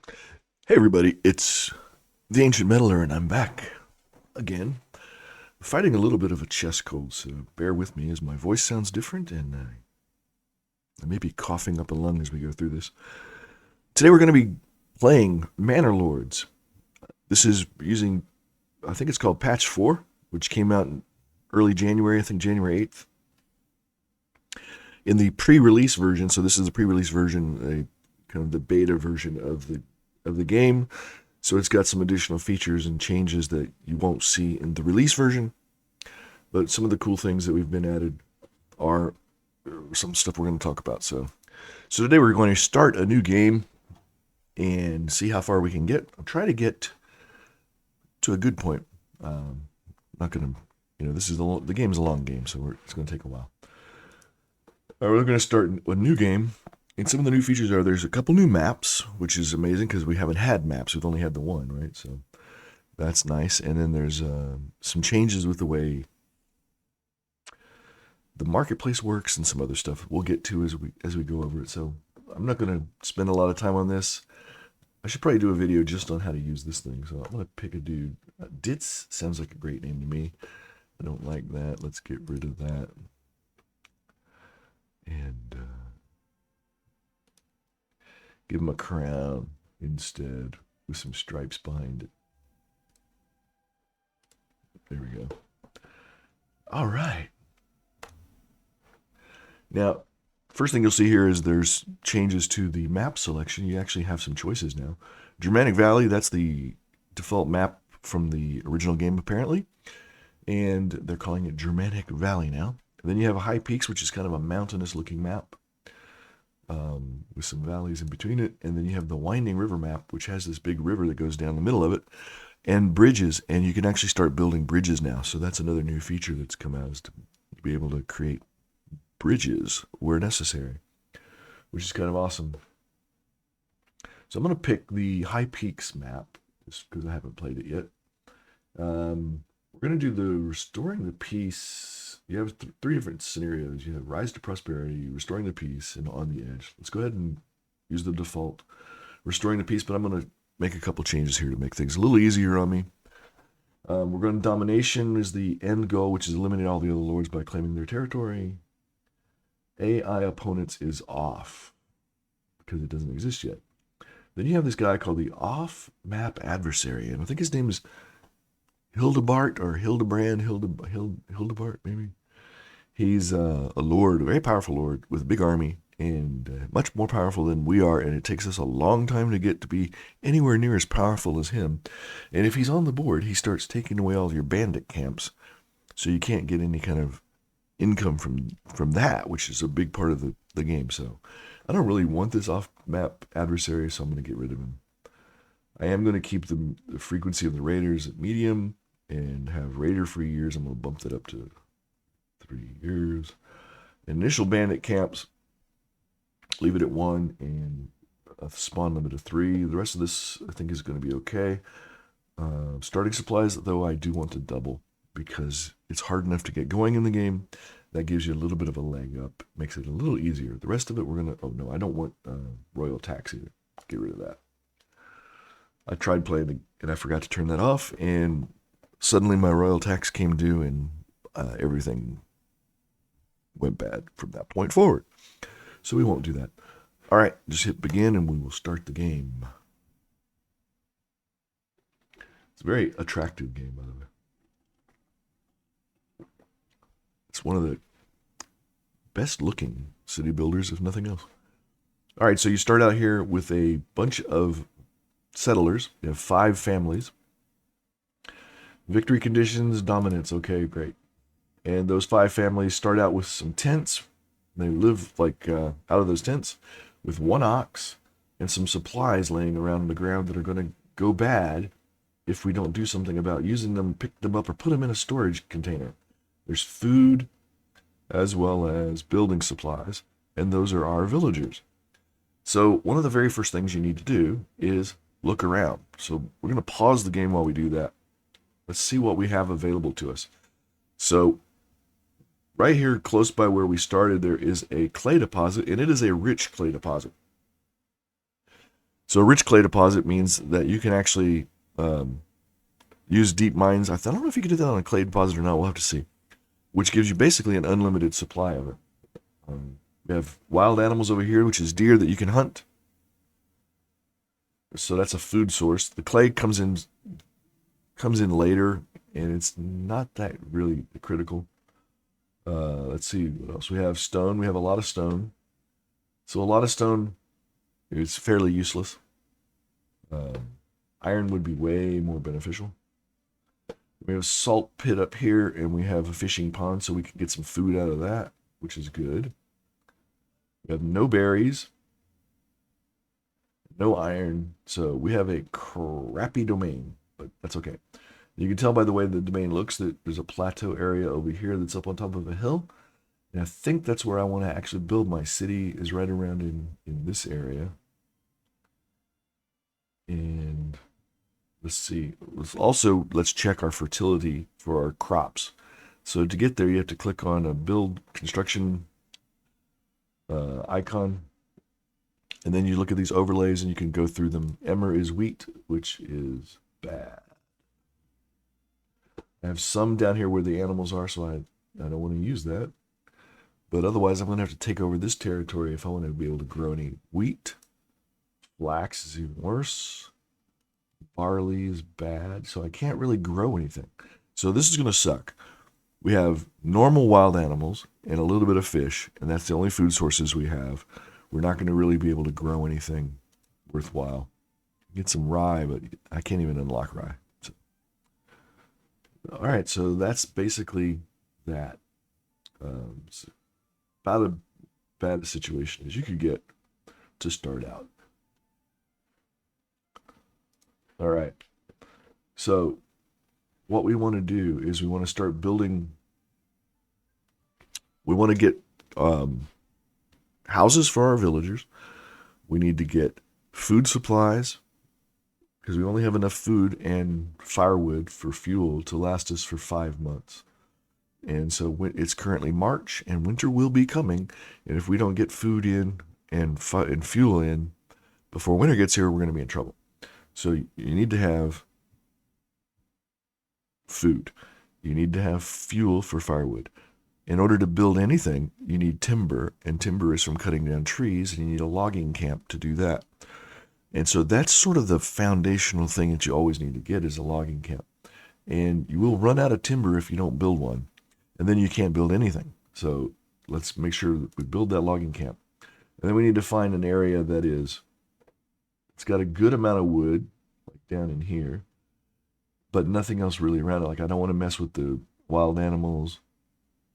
Hey everybody, it's the Ancient Meddler, and I'm back again, fighting a little bit of a chest cold, so bear with me as my voice sounds different, and I may be coughing up a lung as we go through this. Today we're going to be playing Manor Lords. This is using, I think it's called Patch 4, which came out in early January, I think January 8th. In the pre-release version, so this is the pre-release version, kind of the beta version of the game. So it's got some additional features and changes that you won't see in the release version. But some of the cool things that we've been added are some stuff we're going to talk about. So today we're going to start a new game and see how far we can get. I'll try to get to a good point. Not going to, this is the game's a long game, so it's going to take a while. All right, we're going to start a new game. And some of the new features are there's a couple new maps, which is amazing because we haven't had maps. We've only had the one, right? So that's nice. And then there's some changes with the way the marketplace works and some other stuff we'll get to as we go over it. So I'm not going to spend a lot of time on this. I should probably do a video just on how to use this thing. So I'm going to pick a dude. Ditz sounds like a great name to me. I don't like that. Let's get rid of that. And give him a crown instead with some stripes behind it. There we go. All right. Now, first thing you'll see here is there's changes to the map selection. You actually have some choices now. Germanic Valley, that's the default map from the original game, apparently. And they're calling it Germanic Valley now. And then you have High Peaks, which is kind of a mountainous looking map with some valleys in between it. And then you have the Winding River map, which has this big river that goes down the middle of it, and bridges. And you can actually start building bridges now. So that's another new feature that's come out, is to be able to create bridges where necessary, which is kind of awesome. So I'm going to pick the High Peaks map just because I haven't played it yet. We're going to do the Restoring the Peace. You have three different scenarios. You have Rise to Prosperity, Restoring the Peace, and On the Edge. Let's go ahead and use the default Restoring the Peace, but I'm going to make a couple changes here to make things a little easier on me. We're going to Domination is the end goal, which is eliminate all the other lords by claiming their territory. AI opponents is off because it doesn't exist yet. Then you have this guy called the off-map adversary, and I think his name is Hildebart or Hildebrand, Hildebart maybe. He's a lord, a very powerful lord with a big army, and much more powerful than we are, and it takes us a long time to get to be anywhere near as powerful as him. And if he's on the board, he starts taking away all your bandit camps, so you can't get any kind of income from that, which is a big part of the game. So I don't really want this off-map adversary, so I'm going to get rid of him. I am going to keep the frequency of the raiders at medium and have raider-free years. I'm going to bump that up to 3 years. Initial bandit camps, leave it at 1, and a spawn limit of 3. The rest of this, I think, is going to be okay. Starting supplies, though, I do want to double because it's hard enough to get going in the game. That gives you a little bit of a leg up, makes it a little easier. The rest of it, we're going to, oh no, I don't want royal tax either. Get rid of that. I tried playing and I forgot to turn that off, and suddenly my royal tax came due, and everything went bad from that point forward. So we won't do that. All right, just hit begin and we will start the game. It's a very attractive game, by the way. It's one of the best looking city builders, if nothing else. All right, so you start out here with a bunch of settlers. You have 5 families. Victory conditions, dominance. Okay, great. And those 5 families start out with some tents. They live out of those tents with 1 ox and some supplies laying around on the ground that are going to go bad if we don't do something about using them, pick them up, or put them in a storage container. There's food as well as building supplies, and those are our villagers. So one of the very first things you need to do is look around. So we're going to pause the game while we do that. Let's see what we have available to us. So right here close by where we started, there is a clay deposit, and it is a rich clay deposit. So a rich clay deposit means that you can actually um, use deep mines. I don't know if you can do that on a clay deposit or not. We'll have to see. Which gives you basically an unlimited supply of it. We have wild animals over here, which is deer that you can hunt. So that's a food source. The clay comes in later, and it's not that really critical. Let's see what else we have. Stone. We have a lot of stone. So a lot of stone is fairly useless. Iron would be way more beneficial. We have a salt pit up here, and we have a fishing pond, so we can get some food out of that, which is good. We have no berries, no iron, so we have a crappy domain, but that's okay. You can tell by the way the domain looks that there's a plateau area over here that's up on top of a hill. And I think that's where I want to actually build my city, is right around in this area. And let's see. Let's check our fertility for our crops. So to get there, you have to click on a build construction icon. And then you look at these overlays and you can go through them. Emmer is wheat, which is bad. I have some down here where the animals are, so I don't want to use that. But otherwise, I'm going to have to take over this territory if I want to be able to grow any wheat. Flax is even worse. Barley is bad, so I can't really grow anything. So this is going to suck. We have normal wild animals and a little bit of fish, and that's the only food sources we have. We're not going to really be able to grow anything worthwhile. Get some rye, but I can't even unlock rye. So, all right, so that's basically that. So about as bad a situation as you could get to start out. All right. So what we want to do is we want to start building. We want to get houses for our villagers. We need to get food supplies because we only have enough food and firewood for fuel to last us for 5 months. And so it's currently March, and winter will be coming. And if we don't get food in and fuel in before winter gets here, we're going to be in trouble. So you need to have food. You need to have fuel for firewood. In order to build anything, you need timber, and timber is from cutting down trees, and you need a logging camp to do that. And so that's sort of the foundational thing that you always need to get, is a logging camp. And you will run out of timber if you don't build one. And then you can't build anything. So let's make sure that we build that logging camp. And then we need to find an area it's got a good amount of wood, like down in here, but nothing else really around it. Like I don't want to mess with the wild animals.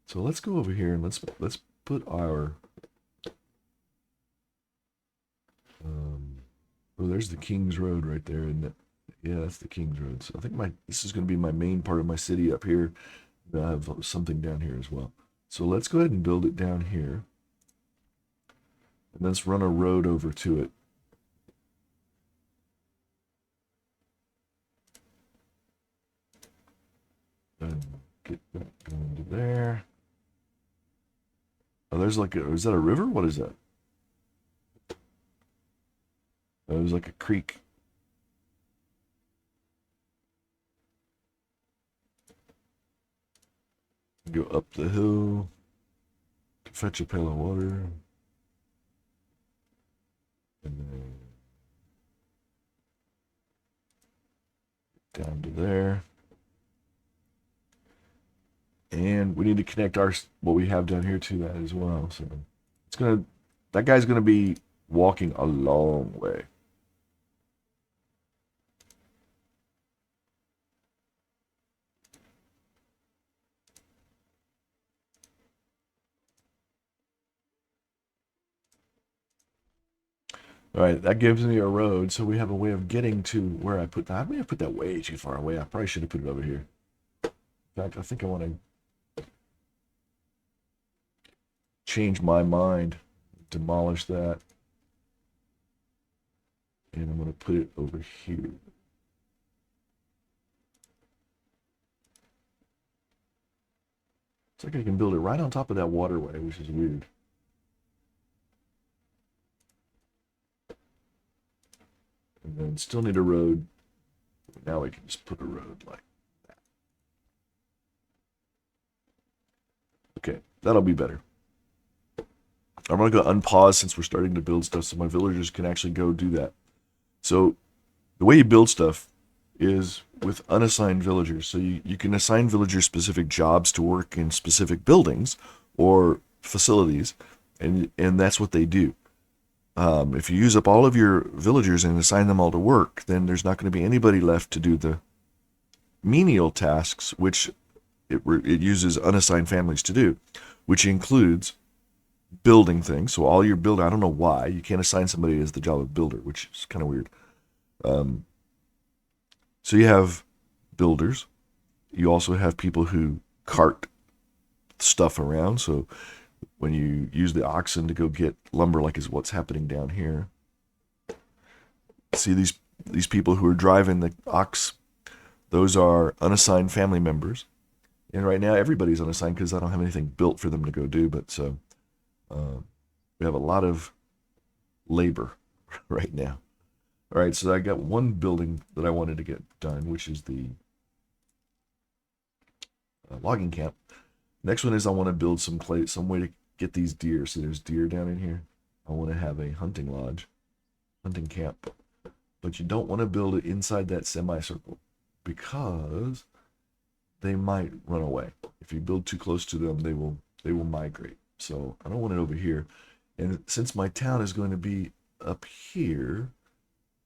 So let's go over here and let's put our oh, there's the King's Road right there, isn't it? Yeah, that's the King's Road. So I think this is going to be my main part of my city up here. I have something down here as well. So let's go ahead and build it down here. And let's run a road over to it. And get that going to there. Oh, there's is that a river? What is that? Oh, there's like a creek. Go up the hill to fetch a pail of water. And then down to there. And we need to connect what we have down here to that as well. So that guy's gonna be walking a long way. All right, that gives me a road, so we have a way of getting to where I put that. I may have put that way too far away. I probably should have put it over here. In fact, I think I want to change my mind, demolish that, and I'm going to put it over here. It's like I can build it right on top of that waterway, which is weird. And then still need a road. Now we can just put a road like that. Okay, that'll be better. I'm going to go unpause since we're starting to build stuff so my villagers can actually go do that. So the way you build stuff is with unassigned villagers. So you can assign villagers specific jobs to work in specific buildings or facilities, and that's what they do. If you use up all of your villagers and assign them all to work, then there's not going to be anybody left to do the menial tasks, which it uses unassigned families to do, which includes building things. So all your building, I don't know why you can't assign somebody as the job of builder, which is kind of weird. So you have builders. You also have people who cart stuff around. So when you use the oxen to go get lumber, like is what's happening down here. See these people who are driving the ox, those are unassigned family members. And right now everybody's unassigned because I don't have anything built for them to go do. But so we have a lot of labor right now. All right, so I got one building that I wanted to get done, which is the logging camp. Next one is I want to build some way to get these deer. So there's deer down in here. I want to have a hunting lodge, hunting camp. But you don't want to build it inside that semicircle because they might run away. If you build too close to them, they will migrate. So I don't want it over here. And since my town is going to be up here,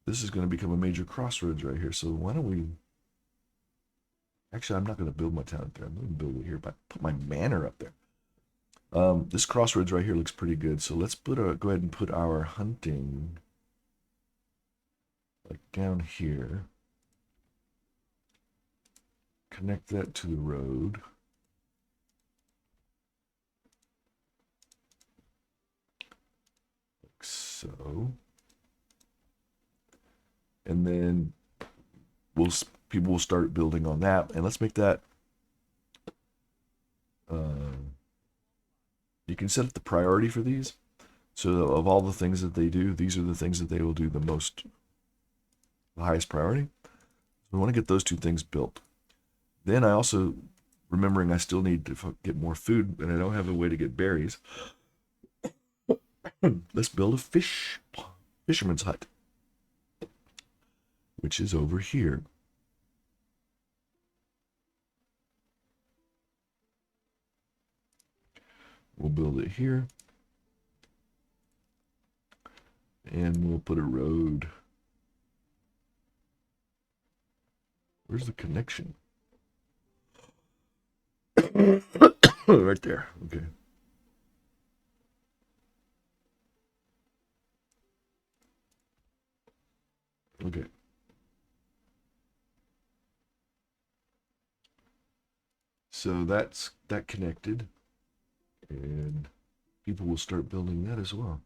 this is going to become a major crossroads right here. So why don't we... Actually, I'm not going to build my town up there. I'm going to build it here, but put my manor up there. This crossroads right here looks pretty good. So let's go ahead and put our hunting like down here. Connect that to the road. Like so. And then people will start building on that. And let's make that, you can set up the priority for these. So of all the things that they do, these are the things that they will do the highest priority. So we want to get those two things built. Then I also, remembering I still need to get more food and I don't have a way to get berries. Let's build a fisherman's hut, which is over here. We'll build it here. And we'll put a road. Where's the connection? Right there. Okay. Okay. So that's that connected. And people will start building that as well.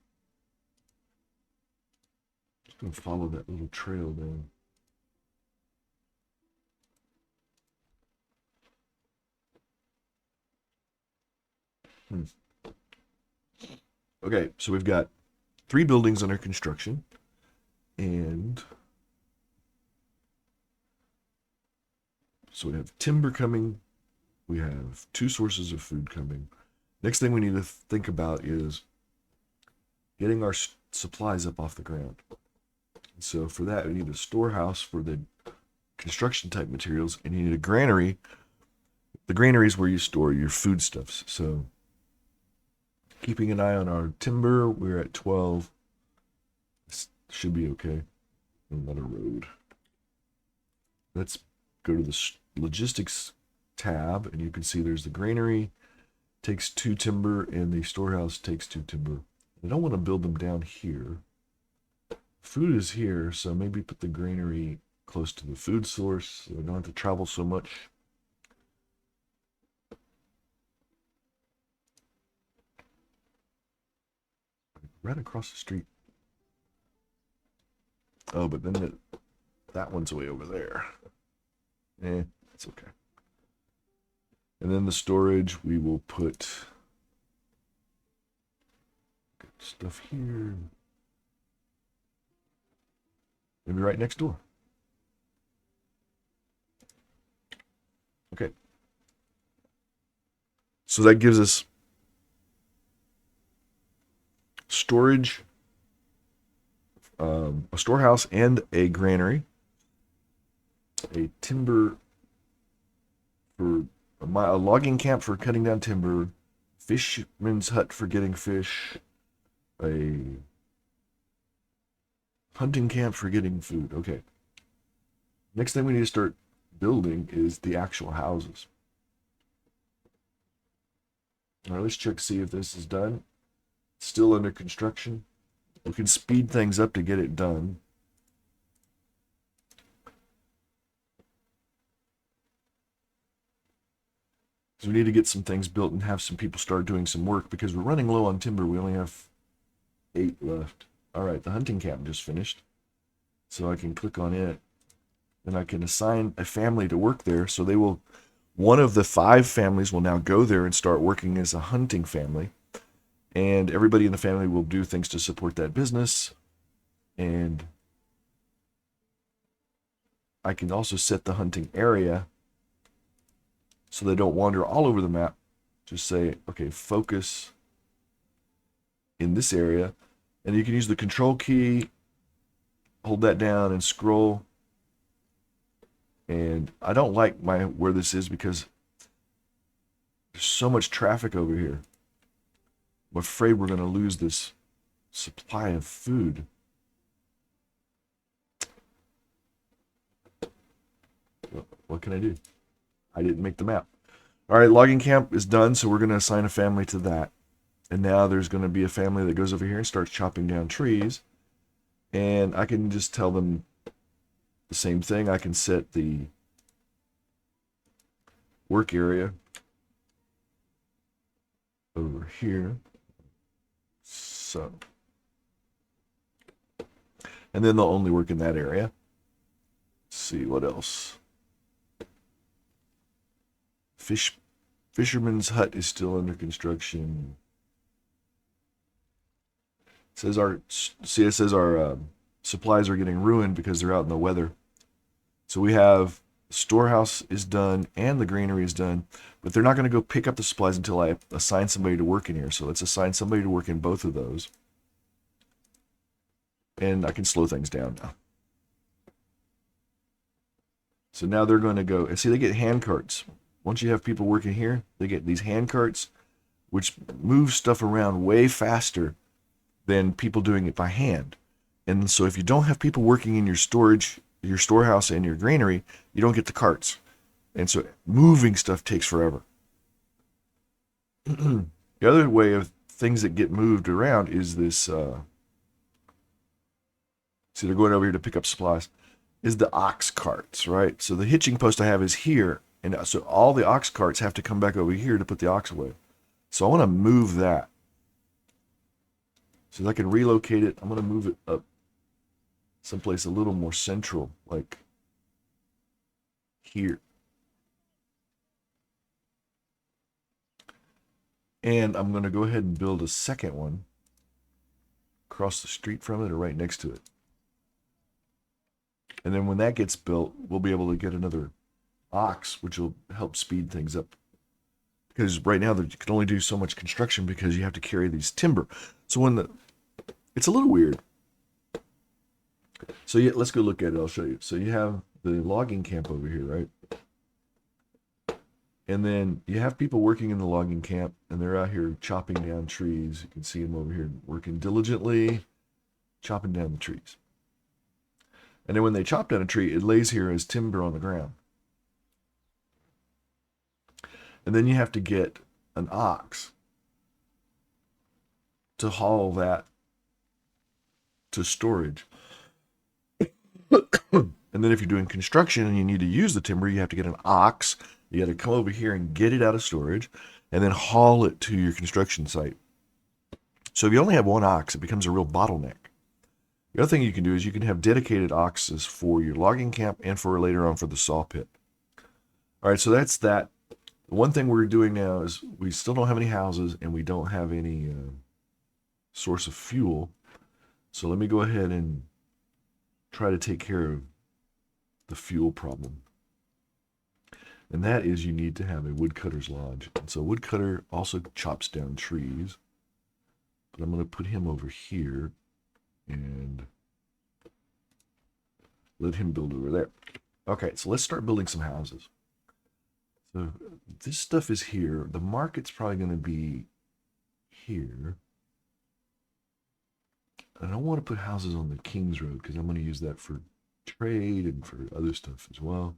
Just going to follow that little trail down. Okay, so we've got 3 buildings under construction. And so we have timber coming. We have 2 sources of food coming. Next thing we need to think about is getting our supplies up off the ground. So for that, we need a storehouse for the construction type materials, and you need a granary. The granary is where you store your foodstuffs. So keeping an eye on our timber, we're at 12. This should be okay. Another road. Let's go to the logistics tab, and you can see there's the granary takes 2 timber and the storehouse takes 2 timber. I don't want to build them down here. Food is here, so maybe put the granary close to the food source so I don't have to travel so much. Right across the street. Oh, but then that one's way over there. That's okay. And then the storage, we will put stuff here. Maybe right next door. Okay. So that gives us storage, a storehouse, and a granary. A timber for a logging camp for cutting down timber, fisherman's hut for getting fish, a hunting camp for getting food. Okay. Next thing we need to start building is the actual houses. All right, let's check see if this is done. Still under construction. We can speed things up to get it done. So we need to get some things built and have some people start doing some work because we're running low on timber. We only have 8 left. All right, the hunting camp just finished. So I can click on it. And I can assign a family to work there. So they will, one of the 5 families will now go there and start working as a hunting family. And everybody in the family will do things to support that business. And I can also set the hunting area so they don't wander all over the map. Just say, okay, focus in this area. And you can use the control key, hold that down and scroll. And I don't like where this is because there's so much traffic over here. I'm afraid we're going to lose this supply of food. What can I do? I didn't make the map. All right, logging camp is done, so we're going to assign a family to that. And now there's going to be a family that goes over here and starts chopping down trees. And I can just tell them the same thing. I can set the work area over here. So. And then they'll only work in that area. Let's see what else. Fisherman's hut is still under construction. It says our supplies are getting ruined because they're out in the weather. So we have the storehouse is done and the granary is done, but they're not going to go pick up the supplies until I assign somebody to work in here. So let's assign somebody to work in both of those. And I can slow things down now. So now they're going to go, and see, they get hand carts. Once you have people working here, they get these hand carts, which move stuff around way faster than people doing it by hand. And so if you don't have people working in your storage, your storehouse and your granary, you don't get the carts. And so moving stuff takes forever. The other way of things that get moved around is this, see, they're going over here to pick up supplies, is the ox carts, right? So the hitching post I have is here. And so all the ox carts have to come back over here to put the ox away. So I want to move that. So I can relocate it. I'm going to move it up someplace a little more central, like here. And I'm going to go ahead and build a second one across the street from it or right next to it. And then when that gets built, we'll be able to get another ox, which will help speed things up. Because right now you can only do so much construction because you have to carry these timber. So it's a little weird. So yeah, let's go look at it. I'll show you. So you have the logging camp over here, right? And then you have people working in the logging camp, and they're out here chopping down trees. You can see them over here working diligently, chopping down the trees. And then when they chop down a tree, it lays here as timber on the ground. And then you have to get an ox to haul that to storage. And then if you're doing construction and you need to use the timber, you have to get an ox. You got to come over here and get it out of storage and then haul it to your construction site. So if you only have one ox, it becomes a real bottleneck. The other thing you can do is you can have dedicated oxes for your logging camp and for later on for the saw pit. All right, so that's that. One thing we're doing now is we still don't have any houses and we don't have any source of fuel. So let me go ahead and try to take care of the fuel problem. And that is you need to have a woodcutter's lodge. And so a woodcutter also chops down trees. But I'm going to put him over here and let him build over there. Okay, so let's start building some houses. So this stuff is here. The market's probably going to be here. I don't want to put houses on the King's Road because I'm going to use that for trade and for other stuff as well.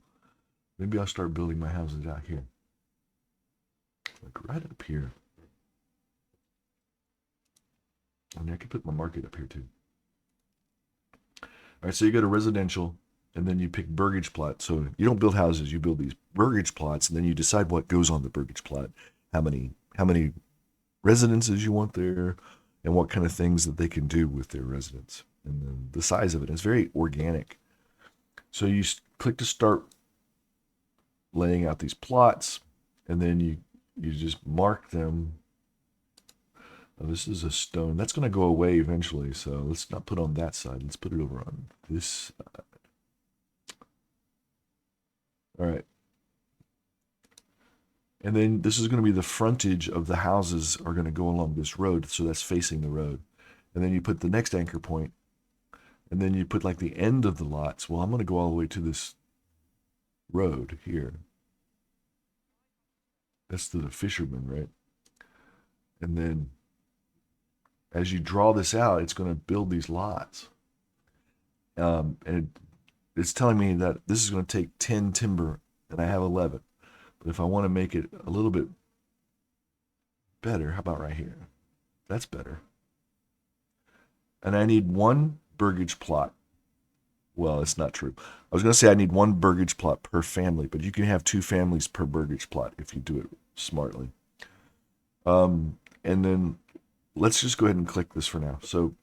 Maybe I'll start building my houses out here. Like right up here. I mean, I could put my market up here too. All right, so you go to residential, and then you pick burgage plot. So you don't build houses, you build these burgage plots, and then you decide what goes on the burgage plot, how many residences you want there, and what kind of things that they can do with their residence, and then the size of it. It's very organic. So you click to start laying out these plots, and then you just mark them. Oh, this is a stone. That's going to go away eventually, so let's not put on that side. Let's put it over on this side. All right. And then this is going to be the frontage of the houses are going to go along this road, so that's facing the road. And then you put the next anchor point, and then you put like the end of the lots. Well, I'm going to go all the way to this road here. That's to the fisherman, right? And then as you draw this out, it's going to build these lots. And it's telling me that this is going to take 10 timber, and I have 11. But if I want to make it a little bit better, how about right here? That's better. And I need one burgage plot. Well, it's not true. I was going to say I need one burgage plot per family, but you can have 2 families per burgage plot if you do it smartly. And then let's just go ahead and click this for now. So,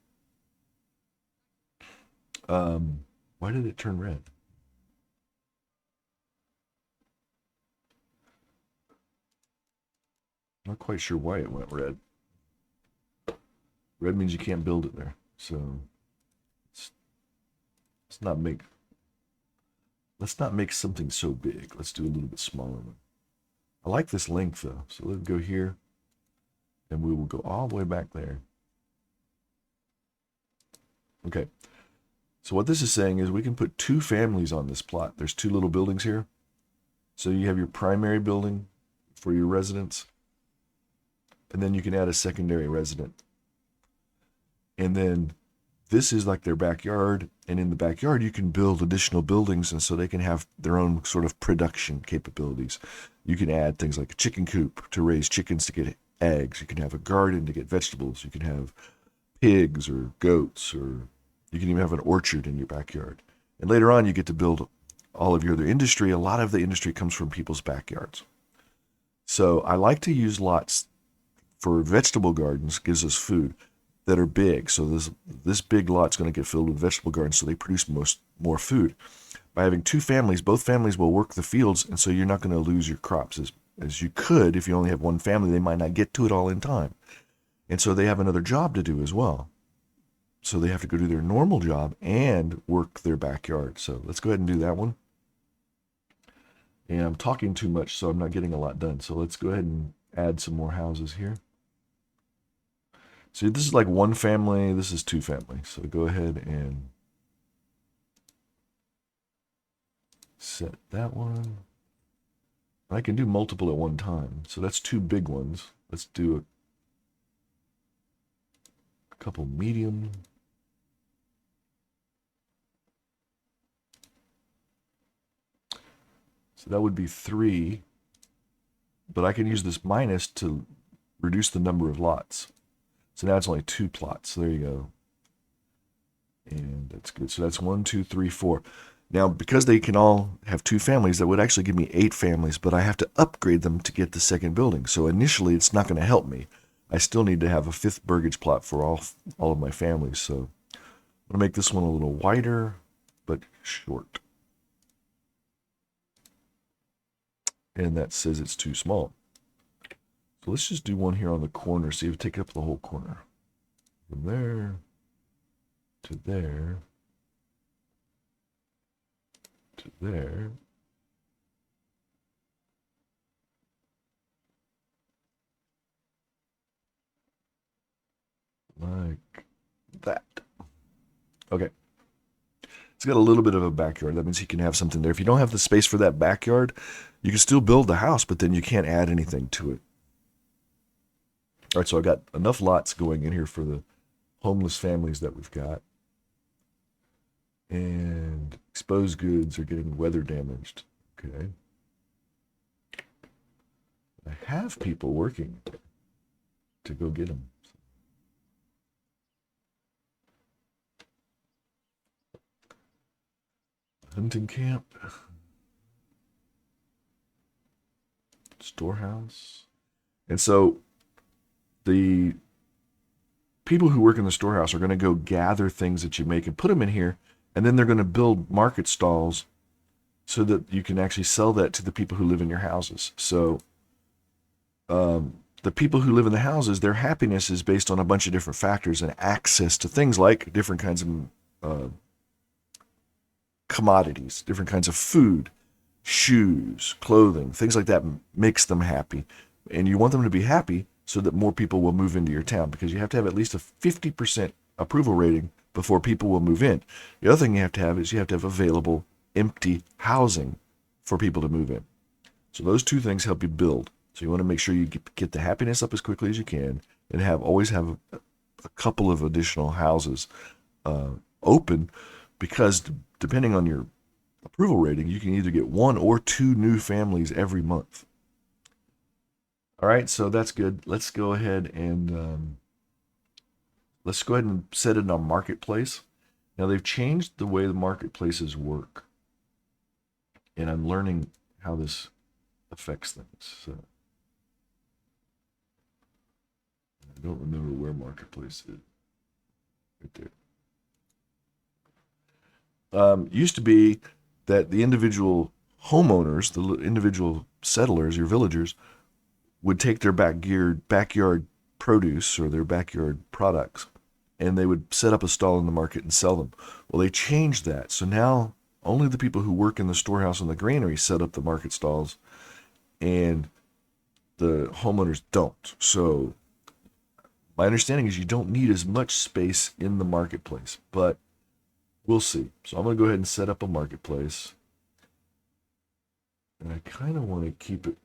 why did it turn red? Not quite sure why it went red. Red means you can't build it there. So let's not make something so big. Let's do a little bit smaller one. I like this length though. So let's go here, and we will go all the way back there. Okay. So what this is saying is we can put 2 families on this plot. There's 2 little buildings here. So you have your primary building for your residence, and then you can add a secondary resident. And then this is like their backyard, and in the backyard you can build additional buildings, and so they can have their own sort of production capabilities. You can add things like a chicken coop to raise chickens to get eggs. You can have a garden to get vegetables. You can have pigs or goats, or you can even have an orchard in your backyard. And later on you get to build all of your other industry. A lot of the industry comes from people's backyards. So I like to use lots for vegetable gardens, gives us food, that are big. So this big lot's going to get filled with vegetable gardens, so they produce more food. By having 2 families, both families will work the fields, and so you're not going to lose your crops as you could if you only have one family. They might not get to it all in time. And so they have another job to do as well. So they have to go do their normal job and work their backyard. So let's go ahead and do that one. And I'm talking too much, so I'm not getting a lot done. So let's go ahead and add some more houses here. See, this is like 1 family, this is 2 families. So go ahead and set that one. I can do multiple at one time. So that's 2 big ones. Let's do a couple medium. So that would be 3. But I can use this minus to reduce the number of lots. So now it's only 2 plots. So there you go. And that's good. So that's 1, 2, 3, 4. Now, because they can all have 2 families, that would actually give me 8 families, but I have to upgrade them to get the second building. So initially, it's not going to help me. I still need to have a 5th burgage plot for all of my families. So I'm going to make this one a little wider, but short. And that says it's too small. So let's just do one here on the corner, see if it takes up the whole corner. From there to there. to there. Like that. Okay. It's got a little bit of a backyard. That means he can have something there. If you don't have the space for that backyard, you can still build the house, but then you can't add anything to it. All right, so I got enough lots going in here for the homeless families that we've got. And exposed goods are getting weather damaged. Okay. I have people working to go get them. Hunting camp. Storehouse. And so the people who work in the storehouse are going to go gather things that you make and put them in here, and then they're going to build market stalls so that you can actually sell that to the people who live in your houses. So the people who live in the houses, their happiness is based on a bunch of different factors and access to things like different kinds of commodities, different kinds of food, shoes, clothing, things like that makes them happy. And you want them to be happy so that more people will move into your town, because you have to have at least a 50% approval rating before people will move in. The other thing you have to have is you have to have available empty housing for people to move in. So those two things help you build. So you want to make sure you get the happiness up as quickly as you can, and always have a couple of additional houses open, because depending on your approval rating, you can either get 1 or 2 new families every month. All right, so that's good. Let's go ahead and set it on marketplace. Now they've changed the way the marketplaces work, and I'm learning how this affects things. So I don't remember where marketplace is. Right there. Used to be that the individual homeowners, the individual settlers, your villagers, would take their backyard produce or their backyard products, and they would set up a stall in the market and sell them. Well, they changed that. So now only the people who work in the storehouse and the granary set up the market stalls, and the homeowners don't. So my understanding is you don't need as much space in the marketplace, but we'll see. So I'm going to go ahead and set up a marketplace. And I kind of want to keep it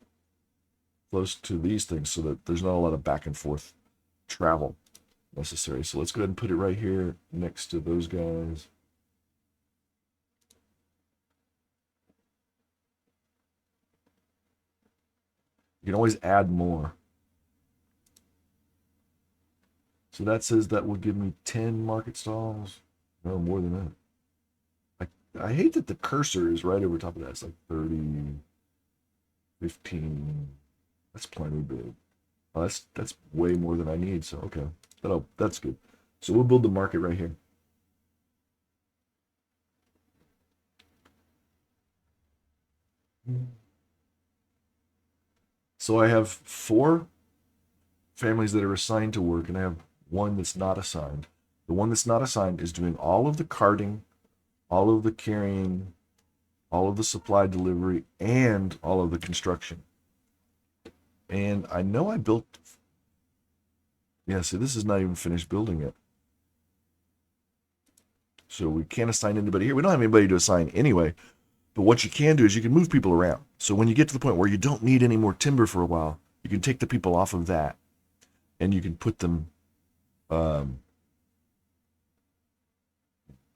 close to these things so that there's not a lot of back and forth travel necessary. So let's go ahead and put it right here next to those guys. You can always add more. So that says that will give me 10 market stalls. No, more than that. I hate that the cursor is right over top of that. It's like 30, 15. That's plenty big. Oh, that's way more than I need. So okay, that's good. So we'll build the market right here. So I have 4 families that are assigned to work, and I have 1 that's not assigned. The one that's not assigned is doing all of the carting, all of the carrying, all of the supply delivery, and all of the construction. And I know I built. Yeah, see, this is not even finished building yet. So we can't assign anybody here. We don't have anybody to assign anyway. But what you can do is you can move people around. So when you get to the point where you don't need any more timber for a while, you can take the people off of that, and you can put them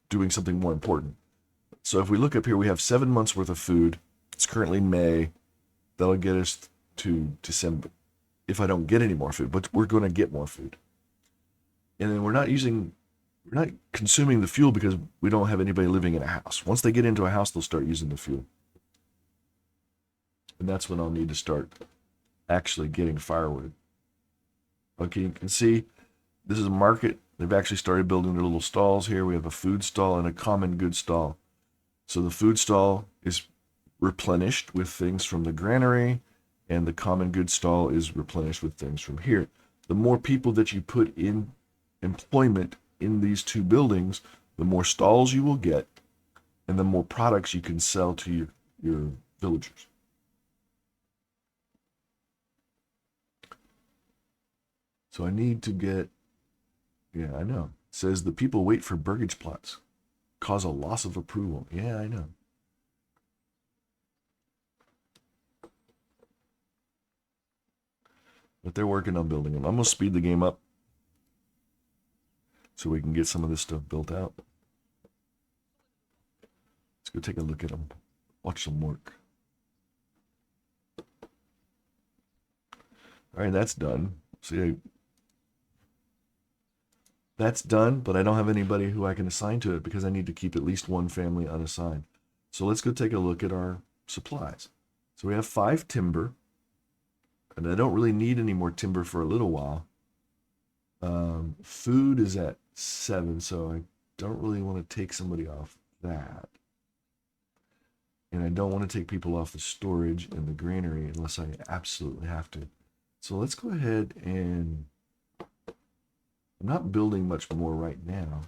doing something more important. So if we look up here, we have 7 months worth of food. It's currently May. That'll get us to December if I don't get any more food, but we're going to get more food. And then we're not consuming the fuel because we don't have anybody living in a house. Once they get into a house, they'll start using the fuel. And that's when I'll need to start actually getting firewood. Okay, you can see this is a market. They've actually started building their little stalls here. We have a food stall and a common goods stall. So the food stall is replenished with things from the granary, and the common goods stall is replenished with things from here. The more people that you put in employment in these 2 buildings, the more stalls you will get, and the more products you can sell to your villagers. So I need to get, yeah, I know. It says the people wait for burgage plots, cause a loss of approval. Yeah, I know. But they're working on building them. I'm going to speed the game up so we can get some of this stuff built out. Let's go take a look at them. Watch them work. All right, that's done. See, that's done, but I don't have anybody who I can assign to it because I need to keep at least one family unassigned. So let's go take a look at our supplies. So we have 5 timber, and I don't really need any more timber for a little while. Food is at 7, so I don't really want to take somebody off that. And I don't want to take people off the storage and the granary unless I absolutely have to. So let's go ahead and... I'm not building much more right now.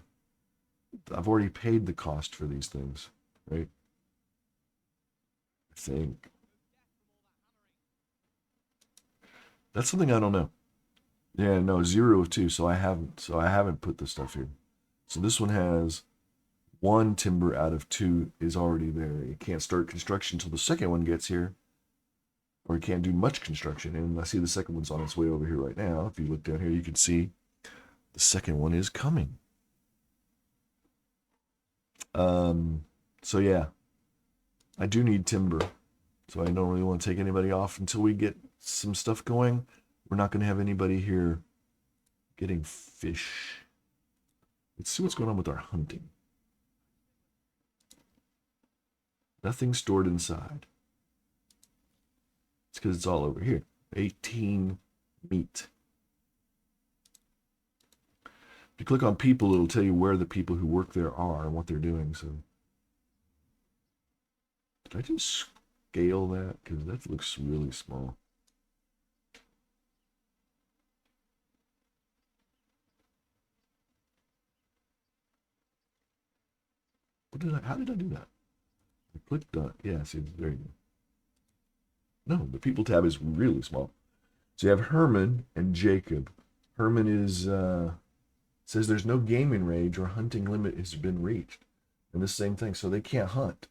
I've already paid the cost for these things, right? I think. That's something I don't know. Yeah, no, 0 of 2, so I haven't put the stuff here. So this one has 1 timber out of 2 is already there. You can't start construction until the second one gets here. Or you can't do much construction. And I see the second one's on its way over here right now. If you look down here, you can see the second one is coming. So yeah, I do need timber. So I don't really want to take anybody off until we get some stuff going. We're not going to have anybody here getting fish. Let's see what's going on with our hunting. Nothing stored inside. It's because it's all over here. 18 meat. If you click on people, it'll tell you where the people who work there are and what they're doing. So, did I just scale that? Because that looks really small. How did I do that? I clicked on, yeah, see, there you go. No, the people tab is really small. So you have Herman and Jacob. Herman is, says there's no gaming range or hunting limit has been reached. And the same thing, so they can't hunt.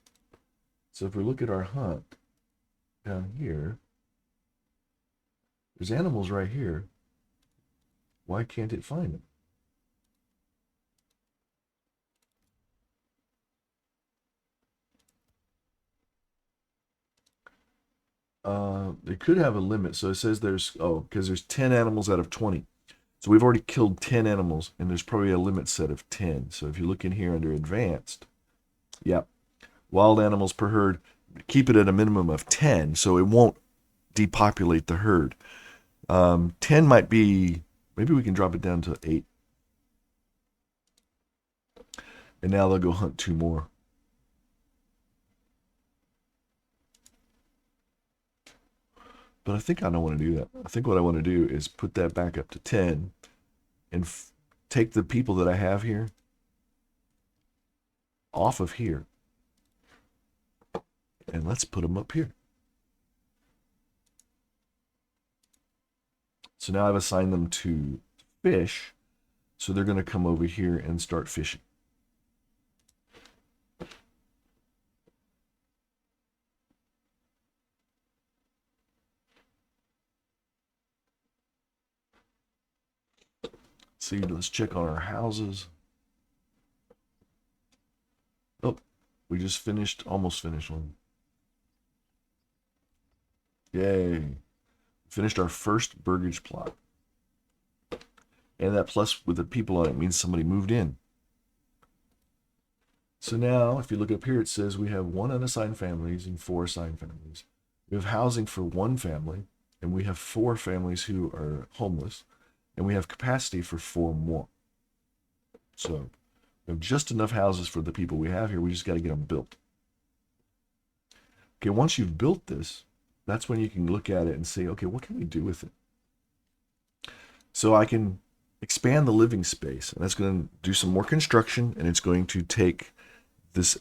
So if we look at our hunt down here, there's animals right here. Why can't it find them? They could have a limit. So it says there's, because there's 10 animals out of 20. So we've already killed 10 animals, and there's probably a limit set of 10. So if you look in here under advanced, yeah, wild animals per herd, keep it at a minimum of 10, so it won't depopulate the herd. 10 might be, maybe we can drop it down to 8. And now they'll go hunt 2 more. But I think I don't want to do that. I think what I want to do is put that back up to 10 and take the people that I have here off of here. And let's put them up here. So now I've assigned them to fish. So they're going to come over here and start fishing. See, let's check on our houses. Oh, we just finished, almost finished one. Yay. Finished our first burgage plot. And that plus with the people on it means somebody moved in. So now, if you look up here, it says we have 1 unassigned families and 4 assigned families. We have housing for 1 family, and we have 4 families who are homeless, and we have capacity for 4 more. So we have just enough houses for the people we have here. We just got to get them built. Okay, once you've built this, that's when you can look at it and say, okay, what can we do with it? So I can expand the living space, and that's going to do some more construction, and it's going to take this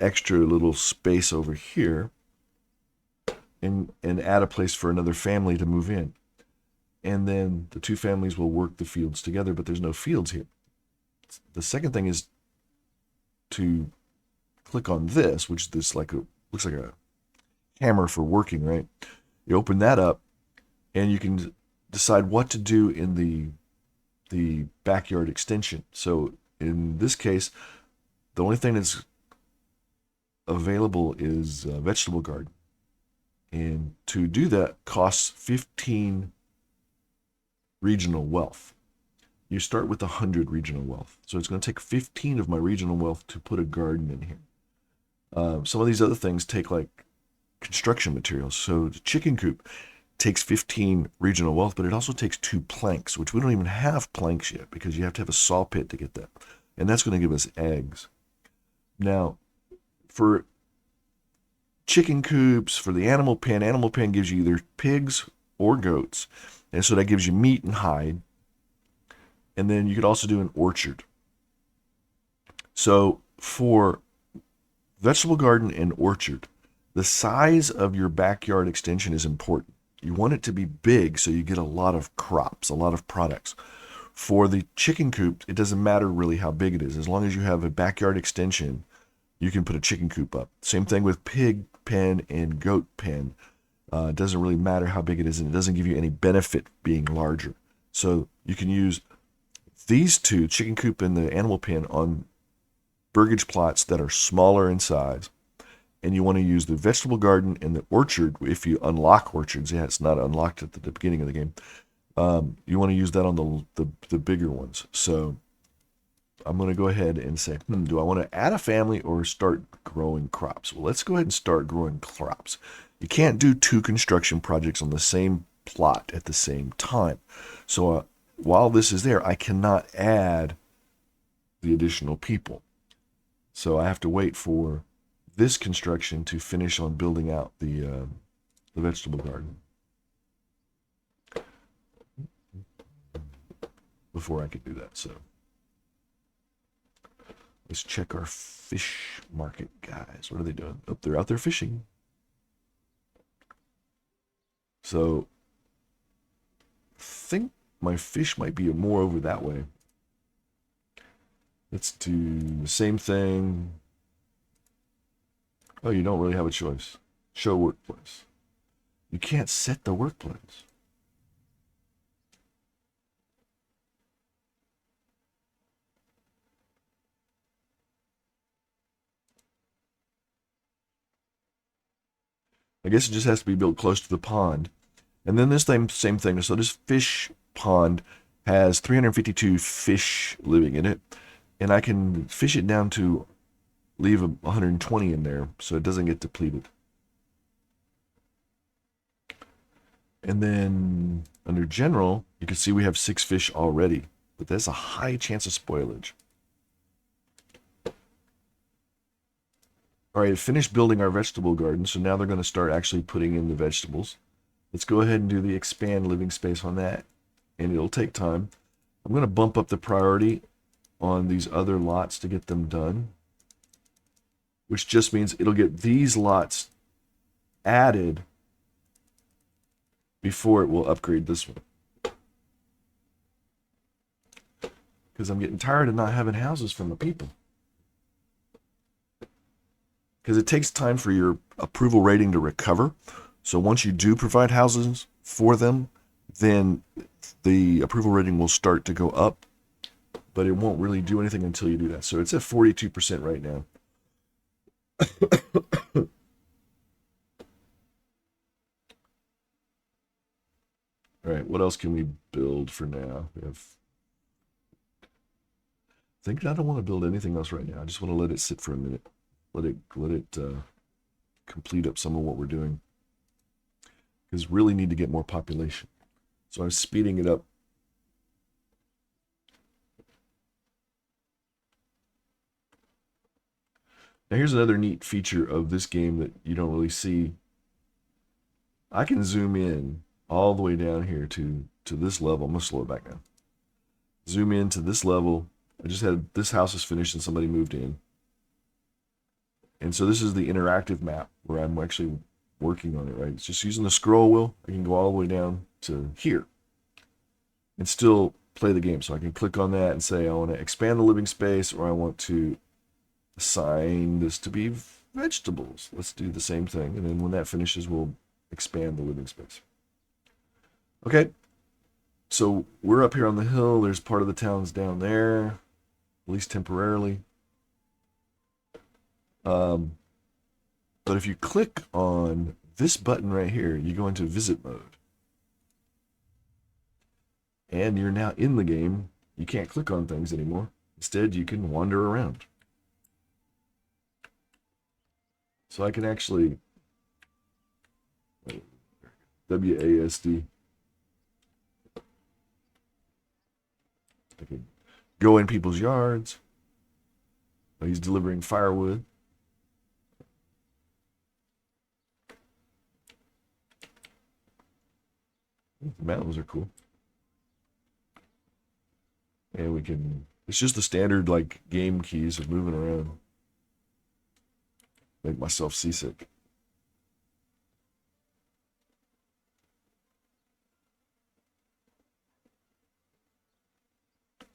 extra little space over here and add a place for another family to move in. And then the two families will work the fields together, but there's no fields here. The second thing is to click on this, which this looks like a hammer for working, right? You open that up, and you can decide what to do in the backyard extension. So in this case, the only thing that's available is a vegetable garden. And to do that costs 15 regional wealth. You start with 100 regional wealth. So it's going to take 15 of my regional wealth to put a garden in here. Some of these other things take like construction materials. So the chicken coop takes 15 regional wealth, but it also takes 2 planks, which we don't even have planks yet because you have to have a saw pit to get that. And that's going to give us eggs. Now, for chicken coops, for the animal pen gives you either pigs or goats. And so that gives you meat and hide. And then you could also do an orchard. So for vegetable garden and orchard, the size of your backyard extension is important. You want it to be big so you get a lot of crops, a lot of products. For the chicken coop, it doesn't matter really how big it is. As long as you have a backyard extension, you can put a chicken coop up. Same thing with pig pen and goat pen. It doesn't really matter how big it is, and it doesn't give you any benefit being larger. So you can use these two, chicken coop and the animal pen, on burgage plots that are smaller in size. And you want to use the vegetable garden and the orchard if you unlock orchards. Yeah, it's not unlocked at the beginning of the game. You want to use that on the bigger ones. So I'm going to go ahead and say, do I want to add a family or start growing crops? Well, let's go ahead and start growing crops. You can't do 2 construction projects on the same plot at the same time. So while this is there, I cannot add the additional people. So I have to wait for this construction to finish on building out the vegetable garden before I could do that. So let's check our fish market guys. What are they doing? Oh, they're out there fishing. So I think my fish might be more over that way. Let's do the same thing. Oh, you don't really have a choice. Show workplace. You can't set the workplace. I guess it just has to be built close to the pond. And then this same thing. So this fish pond has 352 fish living in it. And I can fish it down to leave 120 in there so it doesn't get depleted. And then under general, you can see we have 6 fish already, but there's a high chance of spoilage. All right, finished building our vegetable garden, so now they're going to start actually putting in the vegetables. Let's go ahead and do the expand living space on that, and it'll take time. I'm going to bump up the priority on these other lots to get them done, which just means it'll get these lots added before it will upgrade this one. Because I'm getting tired of not having houses for my people. Because it takes time for your approval rating to recover. So once you do provide houses for them, then the approval rating will start to go up. But it won't really do anything until you do that. So it's at 42% right now. All right, what else can we build for now? We have. I think I don't want to build anything else right now. I just want to let it sit for a minute. Let it complete up some of what we're doing. Because really need to get more population. So I'm speeding it up. Now here's another neat feature of this game that you don't really see. I can zoom in all the way down here to this level. I'm going to slow it back now. Zoom in to this level. I just had this house is finished and somebody moved in. And so this is the interactive map where I'm actually working on it, right? It's just using the scroll wheel. I can go all the way down to here and still play the game. So I can click on that and say I want to expand the living space, or I want to assign this to be vegetables. Let's do the same thing. And then when that finishes, we'll expand the living space. Okay. So we're up here on the hill. There's part of the town's down there, at least temporarily. But if you click on this button right here, you go into visit mode. And you're now in the game. You can't click on things anymore. Instead, you can wander around. So I can actually WASD. I can go in people's yards. Oh, he's delivering firewood. The mountains are cool. And we can, it's just the standard like game keys of moving around. Make myself seasick.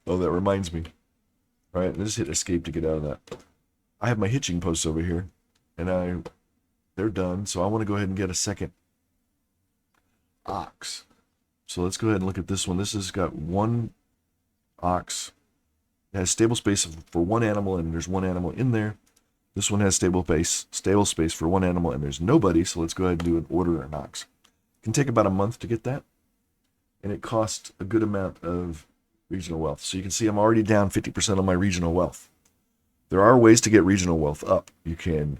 Oh, that reminds me. All right, let's hit escape to get out of that. I have my hitching posts over here, and they're done. So I want to go ahead and get a second ox. So let's go ahead and look at this one. This has got one ox. It has stable space for one animal, and there's one animal in there. This one has stable space for one animal, and there's nobody. So let's go ahead and do an order an ox. It can take about a month to get that, and it costs a good amount of regional wealth. So you can see I'm already down 50% on my regional wealth. There are ways to get regional wealth up. You can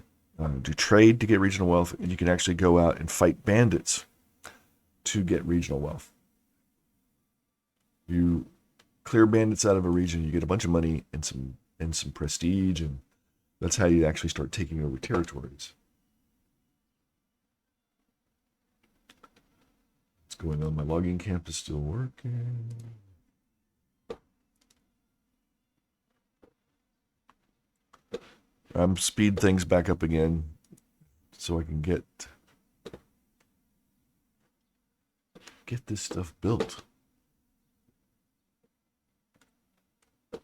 do trade to get regional wealth, and you can actually go out and fight bandits to get regional wealth. You clear bandits out of a region, you get a bunch of money and some prestige, and that's how you actually start taking over territories. What's going on? My logging camp is still working. I'm speed things back up again so I can get this stuff built.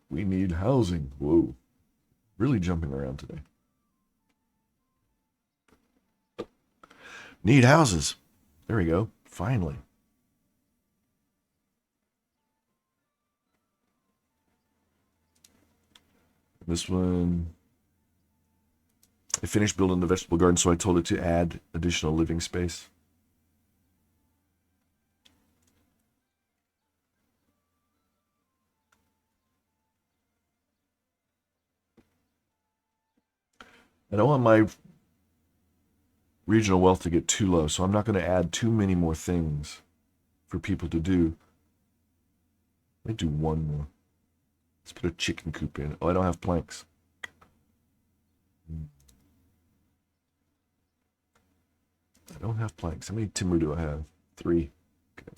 We need housing. Whoa. Really jumping around today. Need houses. There we go. Finally. This one, I finished building the vegetable garden, so I told it to add additional living space. I don't want my regional wealth to get too low, so I'm not going to add too many more things for people to do. Let me do one more. Let's put a chicken coop in. Oh, I don't have planks. I don't have planks. How many timber do I have? 3. Okay.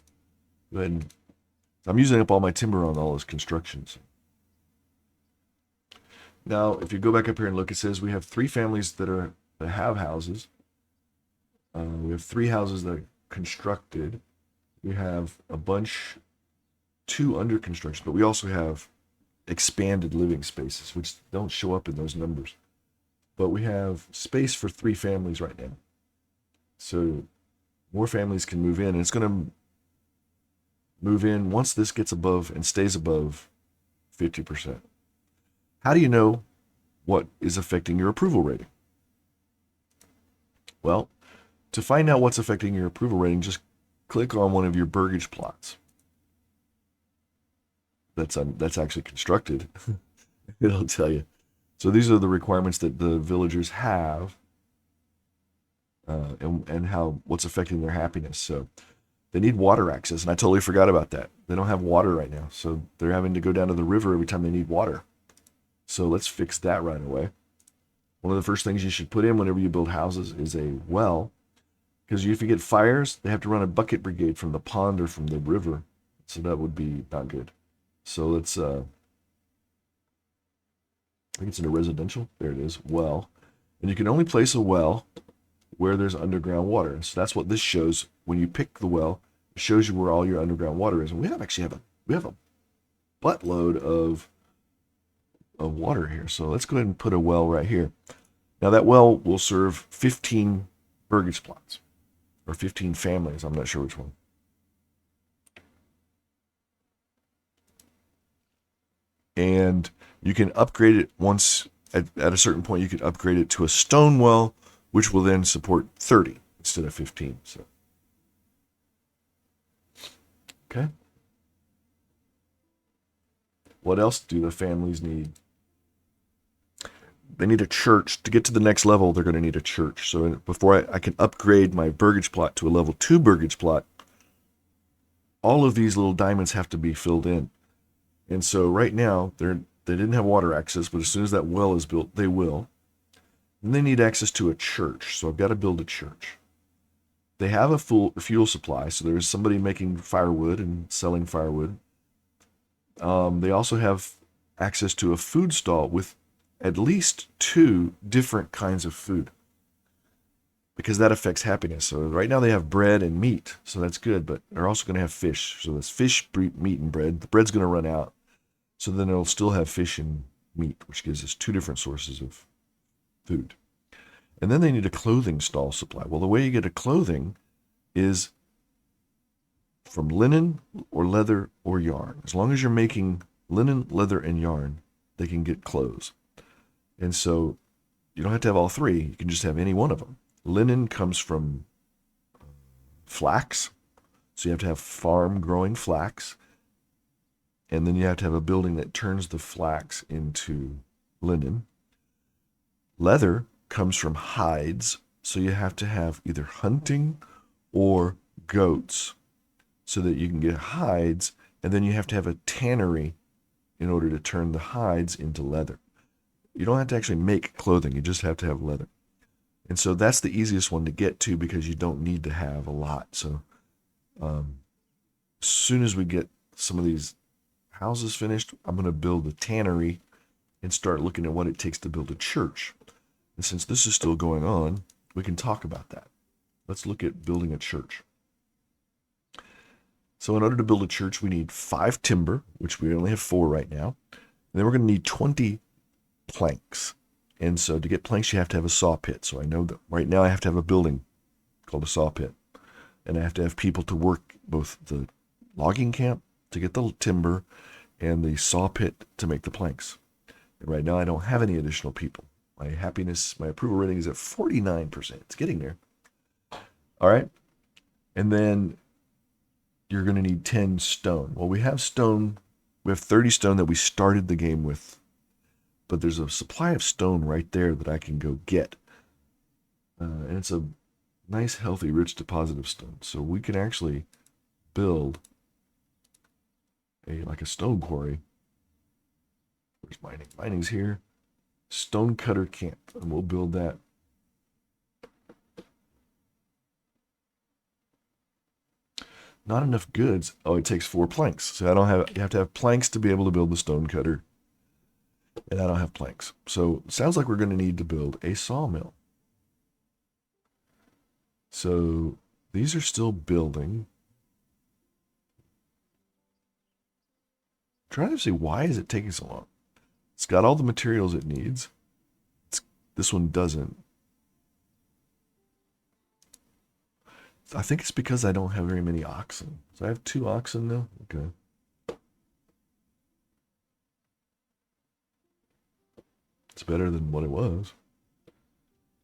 Go ahead and... I'm using up all my timber on all those constructions. Now, if you go back up here and look, it says we have 3 families that have houses. We have 3 houses that are constructed. We have a bunch, 2 under construction, but we also have expanded living spaces, which don't show up in those numbers. But we have space for 3 families right now. So more families can move in, and it's going to move in once this gets above and stays above 50%. How do you know what is affecting your approval rating? Well, to find out what's affecting your approval rating, just click on one of your burgage plots. That's actually constructed. It'll tell you. So these are the requirements that the villagers have, and what's affecting their happiness. So they need water access, and I totally forgot about that. They don't have water right now, so they're having to go down to the river every time they need water. So let's fix that right away. One of the first things you should put in whenever you build houses is a well, because if you get fires, they have to run a bucket brigade from the pond or from the river, so that would be not good. So let's, I think it's in a residential. There it is, well. And you can only place a well where there's underground water. So that's what this shows. When you pick the well, it shows you where all your underground water is. And we have a buttload of water here. So let's go ahead and put a well right here. Now that well will serve 15 burgage plots, or 15 families. I'm not sure which one. And you can upgrade it once at a certain point. You can upgrade it to a stone well, which will then support 30 instead of 15. So, okay. What else do the families need? They need a church. To get to the next level, they're going to need a church. So before I can upgrade my burgage plot to a level 2 burgage plot, all of these little diamonds have to be filled in. And so right now, they didn't have water access, but as soon as that well is built, they will. And they need access to a church, so I've got to build a church. They have a full fuel supply, so there's somebody making firewood and selling firewood. They also have access to a food stall with at least 2 different kinds of food, because that affects happiness. So right now they have bread and meat, so that's good, but they're also going to have fish. So there's fish, meat, and bread. The bread's going to run out, so then it'll still have fish and meat, which gives us 2 different sources of food. And then they need a clothing stall supply. Well, the way you get a clothing is from linen or leather or yarn. As long as you're making linen, leather, and yarn, they can get clothes. And so you don't have to have all 3. You can just have any one of them. Linen comes from flax. So you have to have farm growing flax. And then you have to have a building that turns the flax into linen. Leather comes from hides. So you have to have either hunting or goats so that you can get hides. And then you have to have a tannery in order to turn the hides into leather. You don't have to actually make clothing. You just have to have leather. And so that's the easiest one to get to because you don't need to have a lot. So as soon as we get some of these houses finished, I'm going to build a tannery and start looking at what it takes to build a church. And since this is still going on, we can talk about that. Let's look at building a church. So in order to build a church, we need 5 timber, which we only have 4 right now. And then we're going to need 20 planks. And so to get planks, you have to have a saw pit. So I know that right now I have to have a building called a saw pit. And I have to have people to work both the logging camp to get the timber and the saw pit to make the planks. And right now I don't have any additional people. My approval rating is at 49%. It's getting there. All right. And then you're going to need 10 stone. Well, we have stone. We have 30 stone that we started the game with. But there's a supply of stone right there that I can go get. And it's a nice, healthy, rich deposit of stone. So we can actually build like a stone quarry. Where's mining? Mining's here. Stone cutter camp. And we'll build that. Not enough goods. Oh, it takes 4 planks. So you have to have planks to be able to build the stone cutter. And I don't have planks. So it sounds like we're going to need to build a sawmill. So these are still building. I'm trying to see why is it taking so long. It's got all the materials it needs. This one doesn't. I think it's because I don't have very many oxen. So I have 2 oxen now. Okay. It's better than what it was.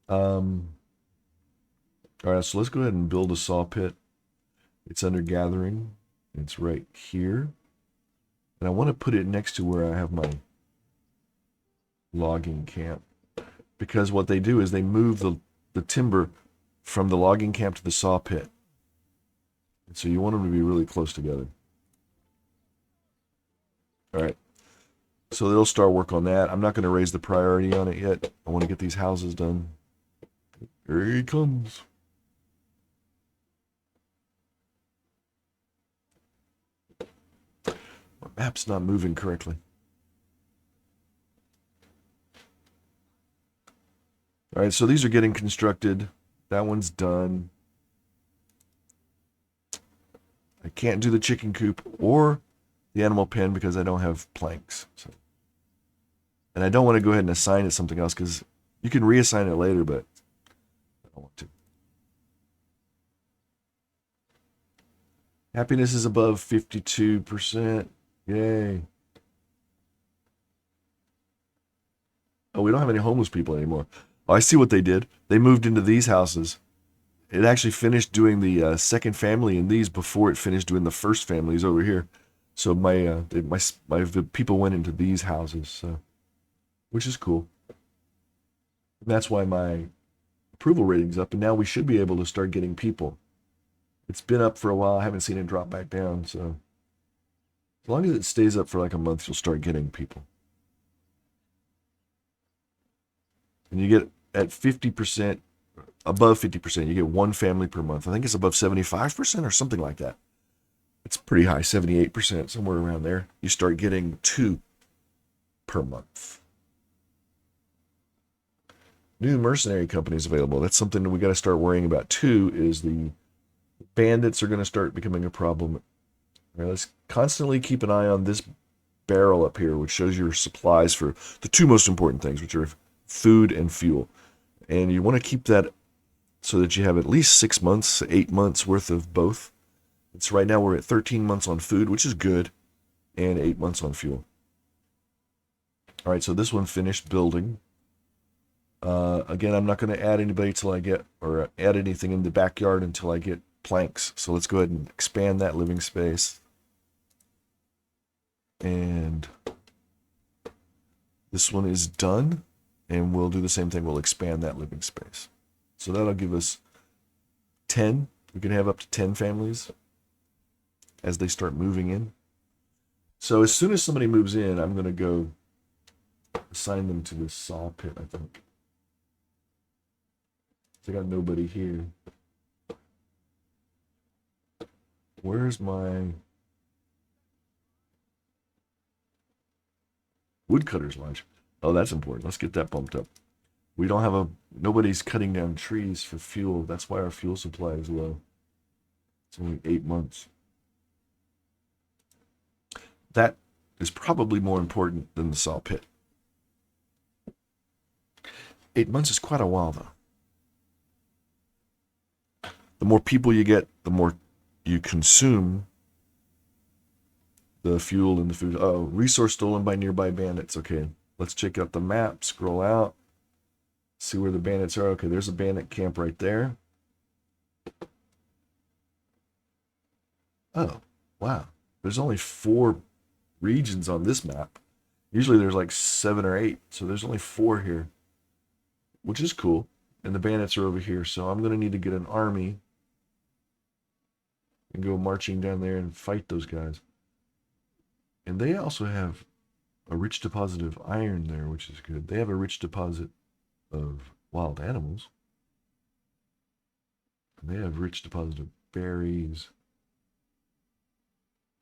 All right, so let's go ahead and build a saw pit. It's under gathering. It's right here. And I want to put it next to where I have my logging camp. Because what they do is they move the timber from the logging camp to the saw pit. And so you want them to be really close together. All right. So they'll start work on that. I'm not going to raise the priority on it yet. I want to get these houses done. Here he comes. My map's not moving correctly. All right, so these are getting constructed. That one's done. I can't do the chicken coop or the animal pen because I don't have planks. So, and I don't want to go ahead and assign it something else because you can reassign it later, but I don't want to. Happiness is above 52%. Yay. Oh, we don't have any homeless people anymore. Oh, I see what they did. They moved into these houses. It actually finished doing the second family in these before it finished doing the first families over here. So the people went into these houses, so which is cool. And that's why my approval rating's up, and now we should be able to start getting people. It's been up for a while. I haven't seen it drop back down, so as long as it stays up for like a month, you'll start getting people. And you get at 50%, above 50%, you get one family per month. I think it's above 75% or something like that. It's pretty high, 78%, somewhere around there. You start getting two per month. New mercenary companies available. That's something that we got to start worrying about too, is the bandits are going to start becoming a problem. All right, let's constantly keep an eye on this barrel up here, which shows your supplies for the two most important things, which are food and fuel. And you want to keep that so that you have at least 6 months, 8 months worth of both. It's right now we're at 13 months on food, which is good, and 8 months on fuel. All right, so this one finished building. Again, I'm not going to add anybody till I get, or add anything in the backyard until I get planks. So let's go ahead and expand that living space. And this one is done. And we'll do the same thing. We'll expand that living space. So that'll give us 10. We can have up to 10 families as they start moving in. So as soon as somebody moves in, I'm going to go assign them to this saw pit, I think. I got nobody here. Where's my woodcutter's lodge? Oh, that's important. Let's get that bumped up. We don't have nobody's cutting down trees for fuel. That's why our fuel supply is low. It's only 8 months. That is probably more important than the saw pit. 8 months is quite a while, though. The more people you get, the more you consume the fuel and the food. Oh, resource stolen by nearby bandits. Okay, let's check out the map, scroll out, see where the bandits are. Okay, there's a bandit camp right there. Oh, wow. There's only 4 regions on this map. Usually there's like 7 or 8, so there's only 4 here, which is cool. And the bandits are over here, so I'm going to need to get an army and go marching down there and fight those guys. And they also have a rich deposit of iron there, which is good. They have a rich deposit of wild animals. And they have rich deposit of berries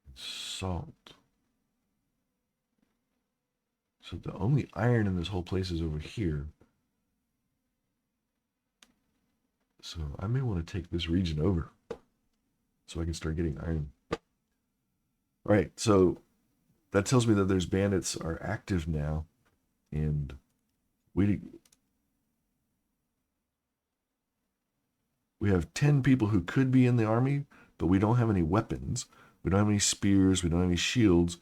and salt. So the only iron in this whole place is over here. So I may want to take this region over so I can start getting iron. All right, so that tells me that there's bandits are active now, and we have 10 people who could be in the army, but we don't have any weapons. We don't have any spears. We don't have any shields,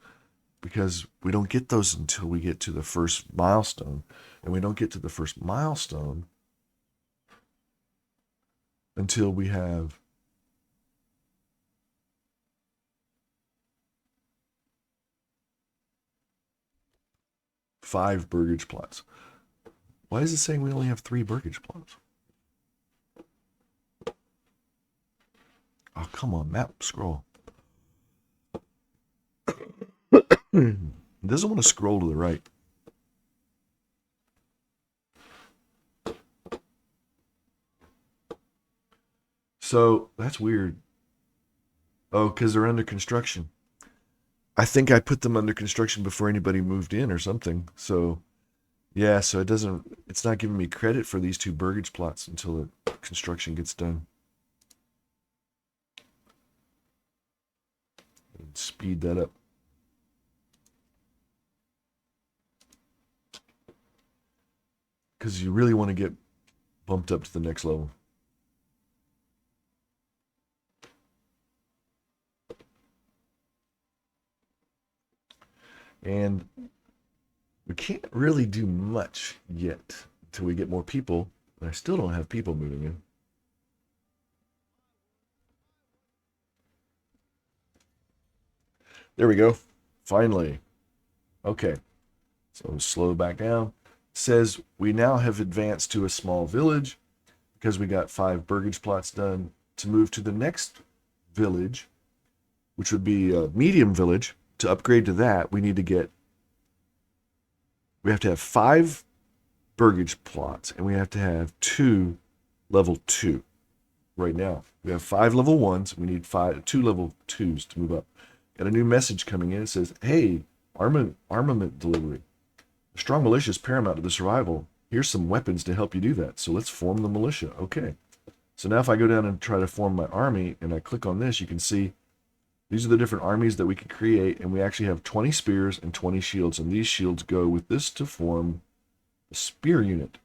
because we don't get those until we get to the first milestone, and we don't get to the first milestone until we have five burgage plots. Why is it saying we only have 3 burgage plots? Oh, come on, map, scroll. It doesn't want to scroll to the right. So, that's weird. Oh, because they're under construction. I think I put them under construction before anybody moved in or something. So, Yeah, so it's not giving me credit for these two burgage plots until the construction gets done. Speed that up. Because you really want to get bumped up to the next level. And we can't really do much yet until we get more people. And I still don't have people moving in. There we go. Finally. Okay. So slow back down. It says we now have advanced to a small village because we got 5 burgage plots done. To move to the next village, which would be a medium village, to upgrade to that, we have to have 5 burgage plots, and we have to have 2 level 2. Right now, we have 5 level 1s. We need 2 level 2s to move up. Got a new message coming in. It says, "Hey, armament delivery. A strong militia is paramount to the survival. Here's some weapons to help you do that. So let's form the militia." Okay. So now if I go down and try to form my army, and I click on this, you can see these are the different armies that we can create, and we actually have 20 spears and 20 shields, and these shields go with this to form a spear unit.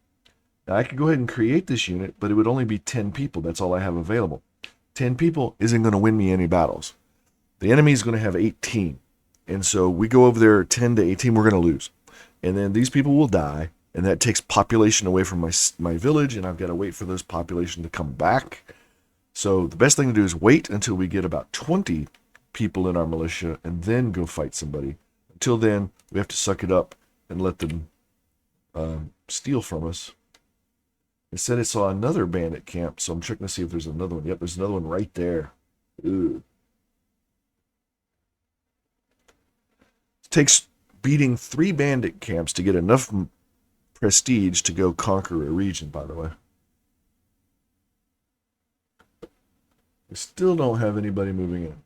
Now I could go ahead and create this unit, but it would only be 10 people. That's all I have available. 10 people isn't going to win me any battles. The enemy is going to have 18. And so we go over there 10 to 18, we're going to lose. And then these people will die, and that takes population away from my village, and I've got to wait for those population to come back. So the best thing to do is wait until we get about 20 people in our militia and then go fight somebody. Until then, we have to suck it up and let them steal from us. It said it saw another bandit camp, so I'm checking to see if there's another one. Yep, there's another one right there. Ooh. It takes beating 3 bandit camps to get enough prestige to go conquer a region, by the way. We still don't have anybody moving in.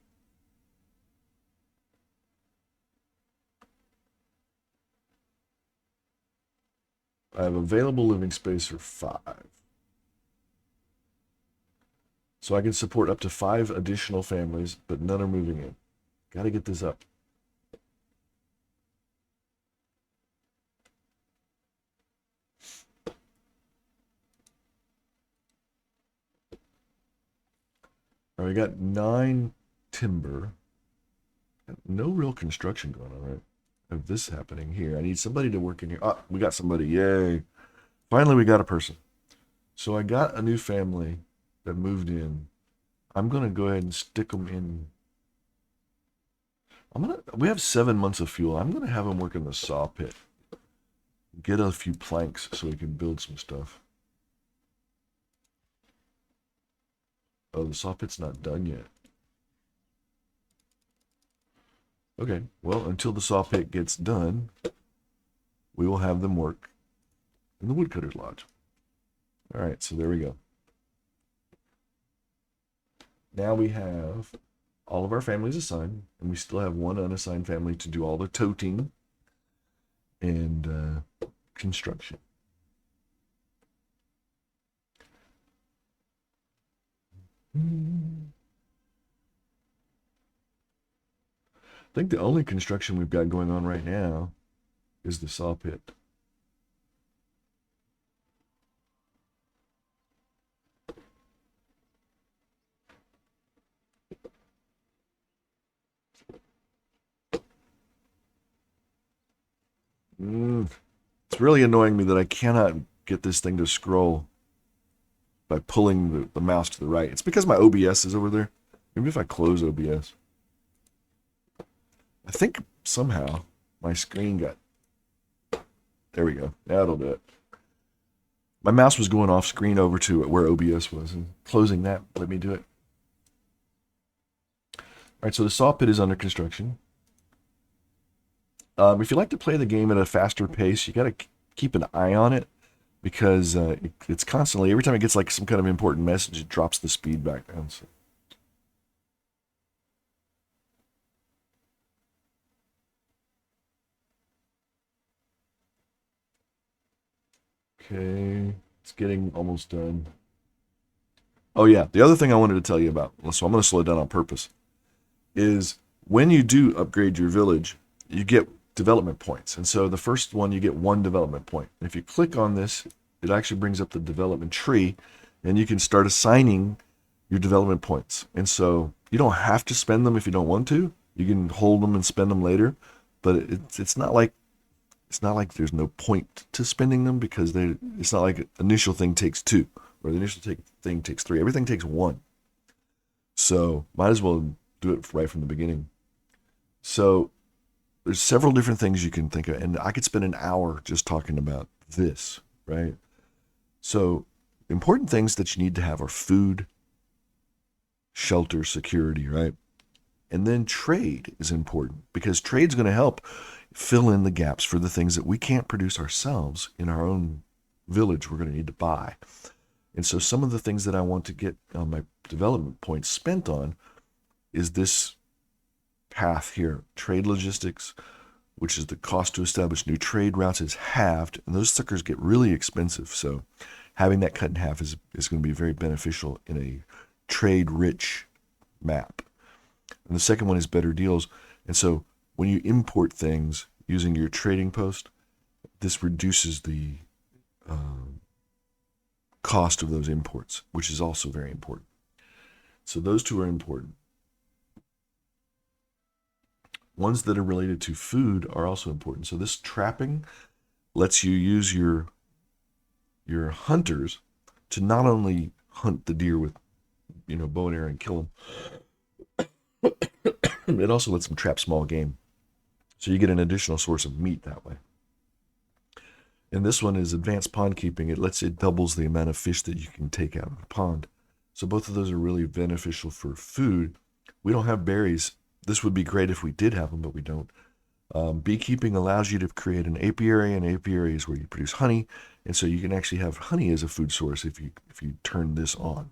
I have available living space for 5. So I can support up to 5 additional families, but none are moving in. Got to get this up. All right, we got 9 timber. No real construction going on, right? Of this happening here. I need somebody to work in here. Ah, we got somebody. Yay. Finally, we got a person. So I got a new family that moved in. I'm going to go ahead and stick them in. We have 7 months of fuel. I'm going to have them work in the saw pit. Get a few planks so we can build some stuff. Oh, the saw pit's not done yet. Okay, well, until the saw pit gets done, we will have them work in the woodcutter's lodge. All right, so there we go. Now we have all of our families assigned, and we still have 1 unassigned family to do all the toting and construction. I think the only construction we've got going on right now is the saw pit. It's really annoying me that I cannot get this thing to scroll by pulling the mouse to the right. It's because my OBS is over there. Maybe if I close OBS. I think somehow my screen got... There we go. That'll do it. My mouse was going off screen over to where OBS was, and closing that let me do it. All right, so the saw pit is under construction. If you like to play the game at a faster pace, you got to keep an eye on it because it's constantly, every time it gets like some kind of important message, it drops the speed back down. So. Okay, it's getting almost done. Oh yeah, the other thing I wanted to tell you about, so I'm going to slow down on purpose, is when you do upgrade your village, you get development points. And so the first one, you get 1 development point. And if you click on this, it actually brings up the development tree, and you can start assigning your development points. And so you don't have to spend them if you don't want to. You can hold them and spend them later, but it's not like there's no point to spending them because it's not like initial thing takes 2 or the initial thing takes 3. Everything takes 1. So might as well do it right from the beginning. So there's several different things you can think of, and I could spend an hour just talking about this, right? So important things that you need to have are food, shelter, security, right? And then trade is important because trade's going to help fill in the gaps for the things that we can't produce ourselves in our own village. We're going to need to buy. And so some of the things that I want to get my development points spent on is this path here, trade logistics, which is the cost to establish new trade routes is halved, and those suckers get really expensive. So having that cut in half is going to be very beneficial in a trade-rich map. And the second one is better deals. And so when you import things using your trading post, this reduces the cost of those imports, which is also very important. So those two are important. Ones that are related to food are also important. So this trapping lets you use your hunters to not only hunt the deer with, bow and arrow and kill them, it also lets them trap small game. So you get an additional source of meat that way. And this one is advanced pond keeping. It doubles the amount of fish that you can take out of the pond. So both of those are really beneficial for food. We don't have berries. This would be great if we did have them, but we don't. Beekeeping allows you to create an apiary, and apiary is where you produce honey, and so you can actually have honey as a food source if you turn this on.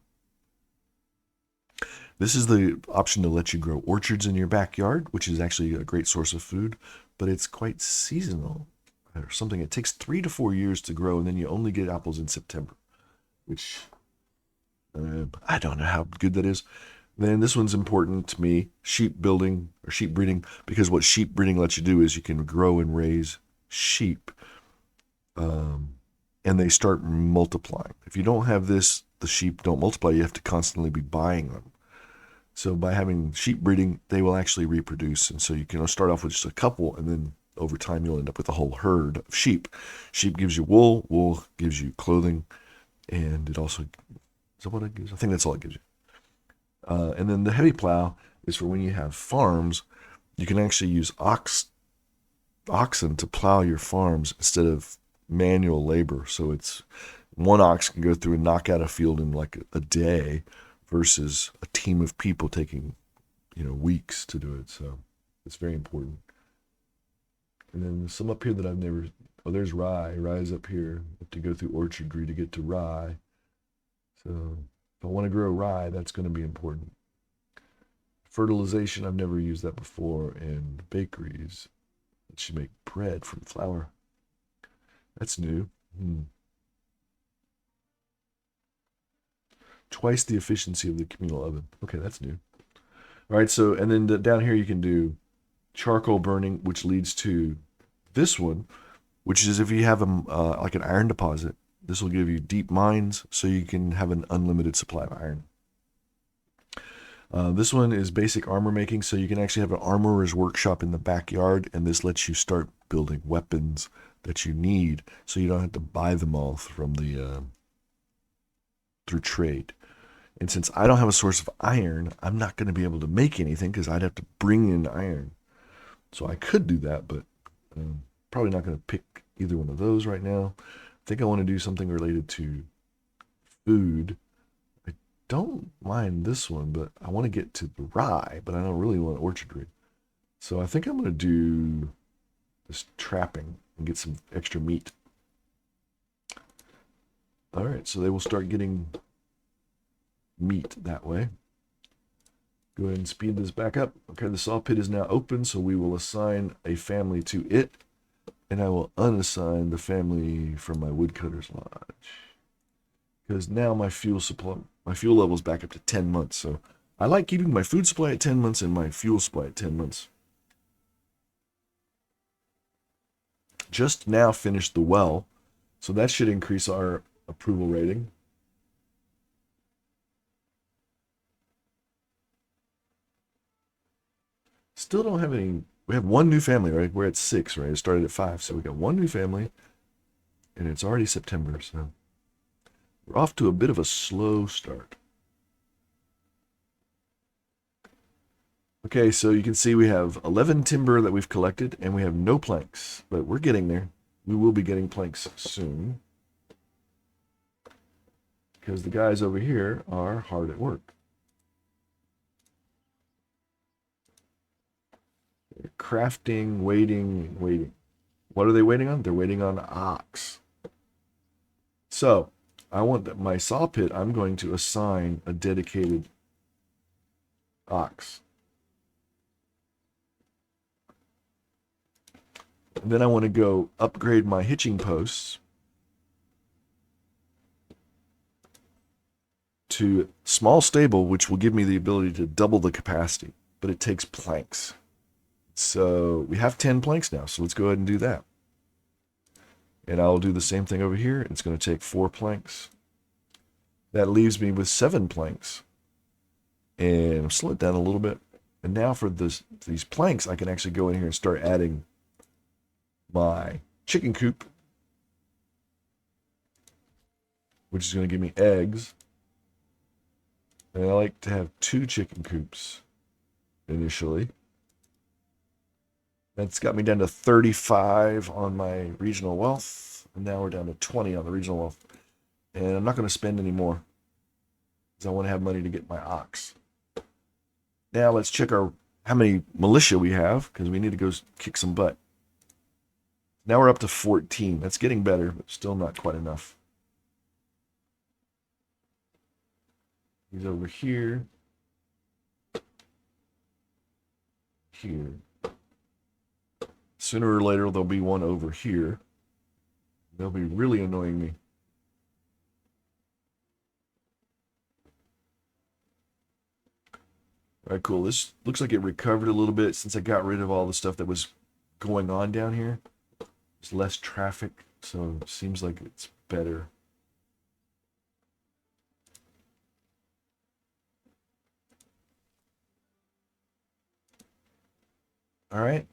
This is the option to let you grow orchards in your backyard, which is actually a great source of food, but it's quite seasonal or something. It takes 3 to 4 years to grow, and then you only get apples in September, which I don't know how good that is. Then this one's important to me, sheep building or sheep breeding, because what sheep breeding lets you do is you can grow and raise sheep, and they start multiplying. If you don't have this, the sheep don't multiply. You have to constantly be buying them. So by having sheep breeding, they will actually reproduce. And so you can start off with just a couple, and then over time you'll end up with a whole herd of sheep. Sheep gives you wool, wool gives you clothing, and it also, is that what it gives? I think that's all it gives you. And then the heavy plow is for when you have farms, you can actually use oxen to plow your farms instead of manual labor. So it's one ox can go through and knock out a field in like a day versus a team of people taking, weeks to do it. So it's very important. And then some up here that I've never, there's rye. Rye is up here. You have to go through orchardry to get to rye. So if I want to grow rye, that's going to be important. Fertilization, I've never used that before. And bakeries, that should make bread from flour. That's new. Twice the efficiency of the communal oven. Okay, that's new. All right, so, and then down here you can do charcoal burning, which leads to this one, which is if you have like an iron deposit, this will give you deep mines so you can have an unlimited supply of iron. This one is basic armor making, so you can actually have an armorer's workshop in the backyard, and this lets you start building weapons that you need, so you don't have to buy them all from through trade. And since I don't have a source of iron, I'm not going to be able to make anything because I'd have to bring in iron. So I could do that, but probably not going to pick either one of those right now. I think I want to do something related to food. I don't mind this one, but I want to get to the rye, but I don't really want orchardry. So I think I'm going to do this trapping and get some extra meat. All right, so they will start getting meat that way. Go ahead and speed this back up. Okay, the saw pit is now open, so we will assign a family to it. And I will unassign the family from my woodcutter's lodge. Because now my fuel level is back up to 10 months. So I like keeping my food supply at 10 months and my fuel supply at 10 months. Just now finished the well, so that should increase our approval rating. Still don't have any. We have one new family, right? We're at 6, right? It started at 5, so we got one new family, and it's already September, so we're off to a bit of a slow start. Okay, so you can see we have 11 timber that we've collected, and we have no planks, but we're getting there. We will be getting planks soon, because the guys over here are hard at work. They're crafting, waiting. What are they waiting on? They're waiting on ox. So, I want my saw pit, I'm going to assign a dedicated ox. And then I want to go upgrade my hitching posts to small stable, which will give me the ability to double the capacity, but it takes planks. So we have 10 planks now, so let's go ahead and do that. And I'll do the same thing over here. It's going to take 4 planks. That leaves me with 7 planks. And I'll slow it down a little bit. And now for these planks, I can actually go in here and start adding my chicken coop, which is going to give me eggs. And I like to have 2 chicken coops initially. That's got me down to 35 on my regional wealth. And now we're down to 20 on the regional wealth. And I'm not going to spend any more, because I want to have money to get my ox. Now let's check how many militia we have, because we need to go kick some butt. Now we're up to 14. That's getting better, but still not quite enough. He's over here. Here. Sooner or later, there'll be one over here. They'll be really annoying me. All right, cool. This looks like it recovered a little bit since I got rid of all the stuff that was going on down here. There's less traffic, so it seems like it's better. All right.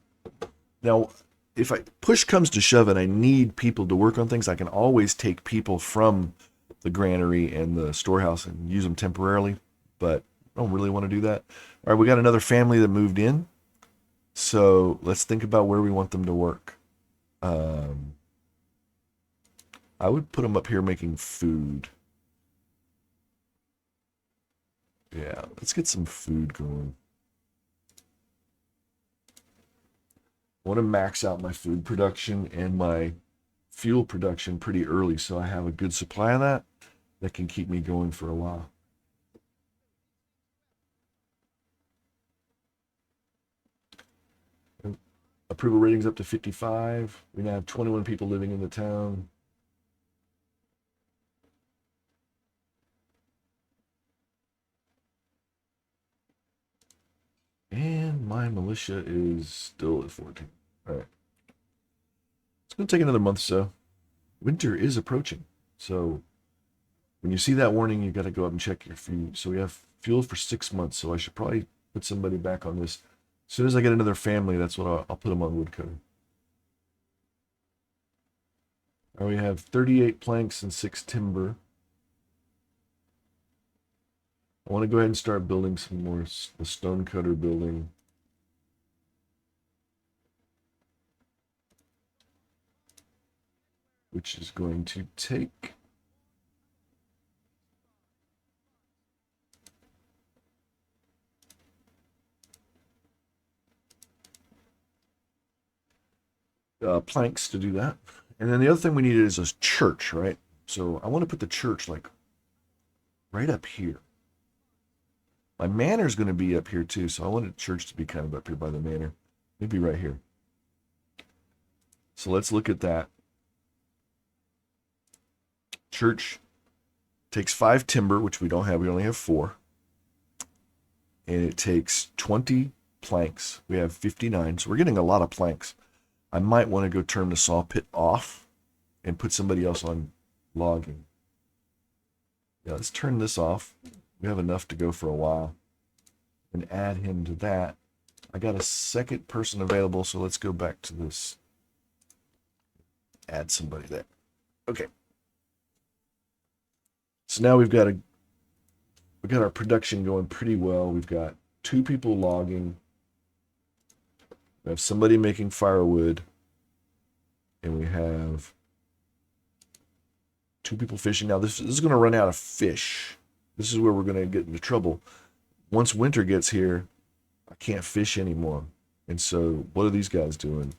Now, if push comes to shove and I need people to work on things, I can always take people from the granary and the storehouse and use them temporarily, but I don't really want to do that. All right, we got another family that moved in, so let's think about where we want them to work. I would put them up here making food. Yeah, let's get some food going. I want to max out my food production and my fuel production pretty early, so I have a good supply of that can keep me going for a while. Approval ratings up to 55. We now have 21 people living in the town. And my militia is still at 14. All right. It's going to take another month or so. Winter is approaching. So when you see that warning, you got to go up and check your fuel. So we have fuel for 6 months. So I should probably put somebody back on this. As soon as I get another family, that's what I'll put them on woodcutter. All right, we have 38 planks and 6 timber. I want to go ahead and start building some more, the stonecutter building. Which is going to take planks to do that. And then the other thing we needed is a church, right? So I want to put the church like right up here. My manor is going to be up here too, so I wanted church to be kind of up here by the manor. Maybe right here. So let's look at that. Church takes 5 timber, which we don't have. We only have 4. And it takes 20 planks. We have 59, so we're getting a lot of planks. I might want to go turn the saw pit off and put somebody else on logging. Yeah, let's turn this off. We have enough to go for a while. And add him to that. I got a second person available, so let's go back to this. Add somebody there. Okay. So now we've got our production going pretty well. We've got 2 people logging. We have somebody making firewood. And we have 2 people fishing. Now this is going to run out of fish. This is where we're going to get into trouble. Once winter gets here, I can't fish anymore. And so what are these guys doing?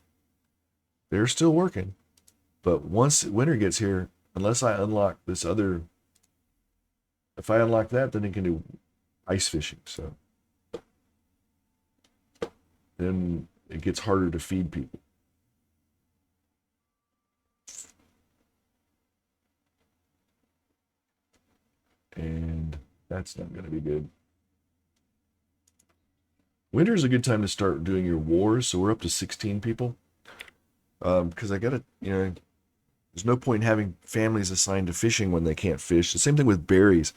They're still working. But once winter gets here, unless I unlock this other... If I unlock that, then it can do ice fishing. So then it gets harder to feed people. And that's not going to be good. Winter is a good time to start doing your wars. So we're up to 16 people. Because I got to, there's no point in having families assigned to fishing when they can't fish. The same thing with berries.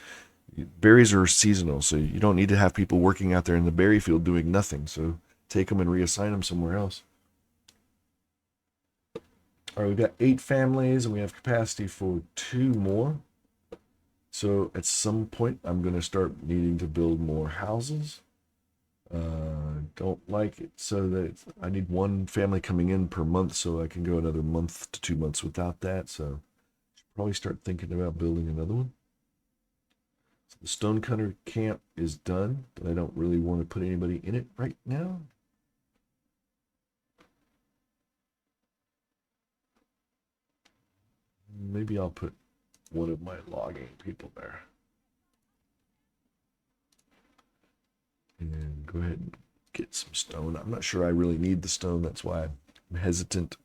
Berries are seasonal, so you don't need to have people working out there in the berry field doing nothing. So take them and reassign them somewhere else. All right, we've got 8 families, and we have capacity for 2 more. So at some point, I'm going to start needing to build more houses. Don't like it so that I need 1 family coming in per month, so I can go another month to 2 months without that. So should probably start thinking about building another one. So the stonecutter camp is done, but I don't really want to put anybody in it right now. Maybe I'll put one of my logging people there. And go ahead and get some stone. I'm not sure I really need the stone. That's why I'm hesitant.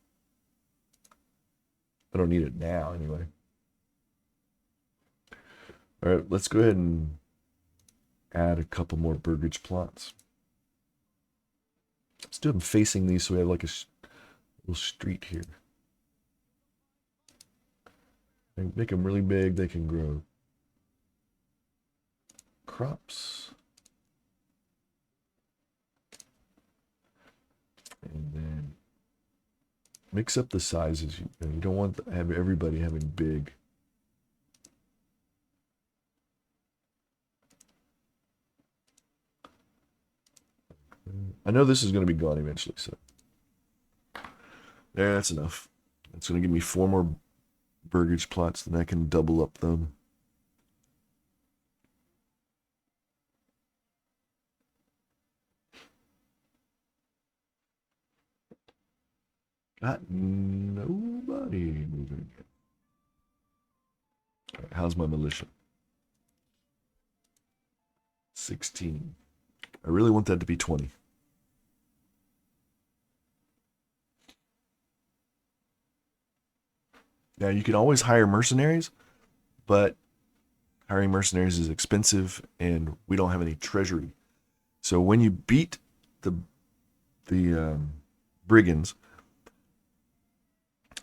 I don't need it now anyway. All right, let's go ahead and add a couple more burgage plots. Let's do them facing these so we have like a little street here. And make them really big, they can grow crops. And then mix up the sizes. You don't want to have everybody having big. I know this is going to be gone eventually, so there, that's enough. It's going to give me 4 more burgage plots, then I can double up them. Got nobody moving yet. All right, how's my militia? 16. I really want that to be 20. Now, you can always hire mercenaries, but hiring mercenaries is expensive, and we don't have any treasury. So when you beat the brigands,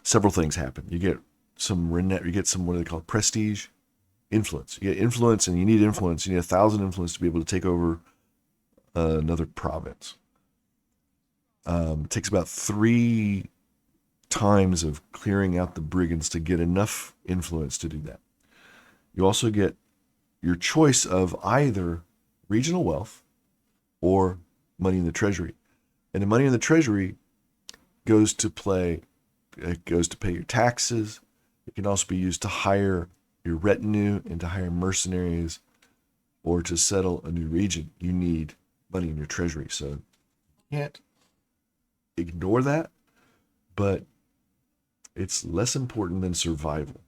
several things happen. You get some what do they call it? Prestige, influence. You get influence, and you need influence. You need 1,000 influence to be able to take over another province. It takes about 3 times of clearing out the brigands to get enough influence to do that. You also get your choice of either regional wealth or money in the treasury. And the money in the treasury goes to pay your taxes. It can also be used to hire your retinue and to hire mercenaries or to settle a new region. You need money in your treasury. So you can't ignore that, but it's less important than survival.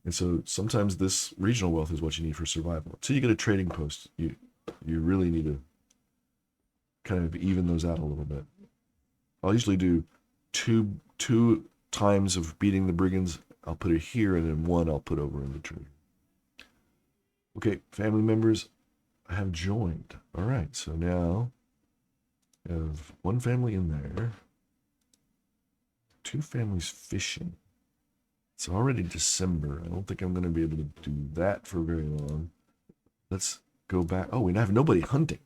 And so sometimes this regional wealth is what you need for survival. Until you get a trading post, you really need to kind of even those out a little bit. I'll usually do two times of beating the brigands, I'll put it here, and then 1 I'll put over in the treasure. Okay, family members have joined. All right, so now we have 1 family in there. 2 families fishing. It's already December. I don't think I'm going to be able to do that for very long. Let's go back. Oh, we have nobody hunting.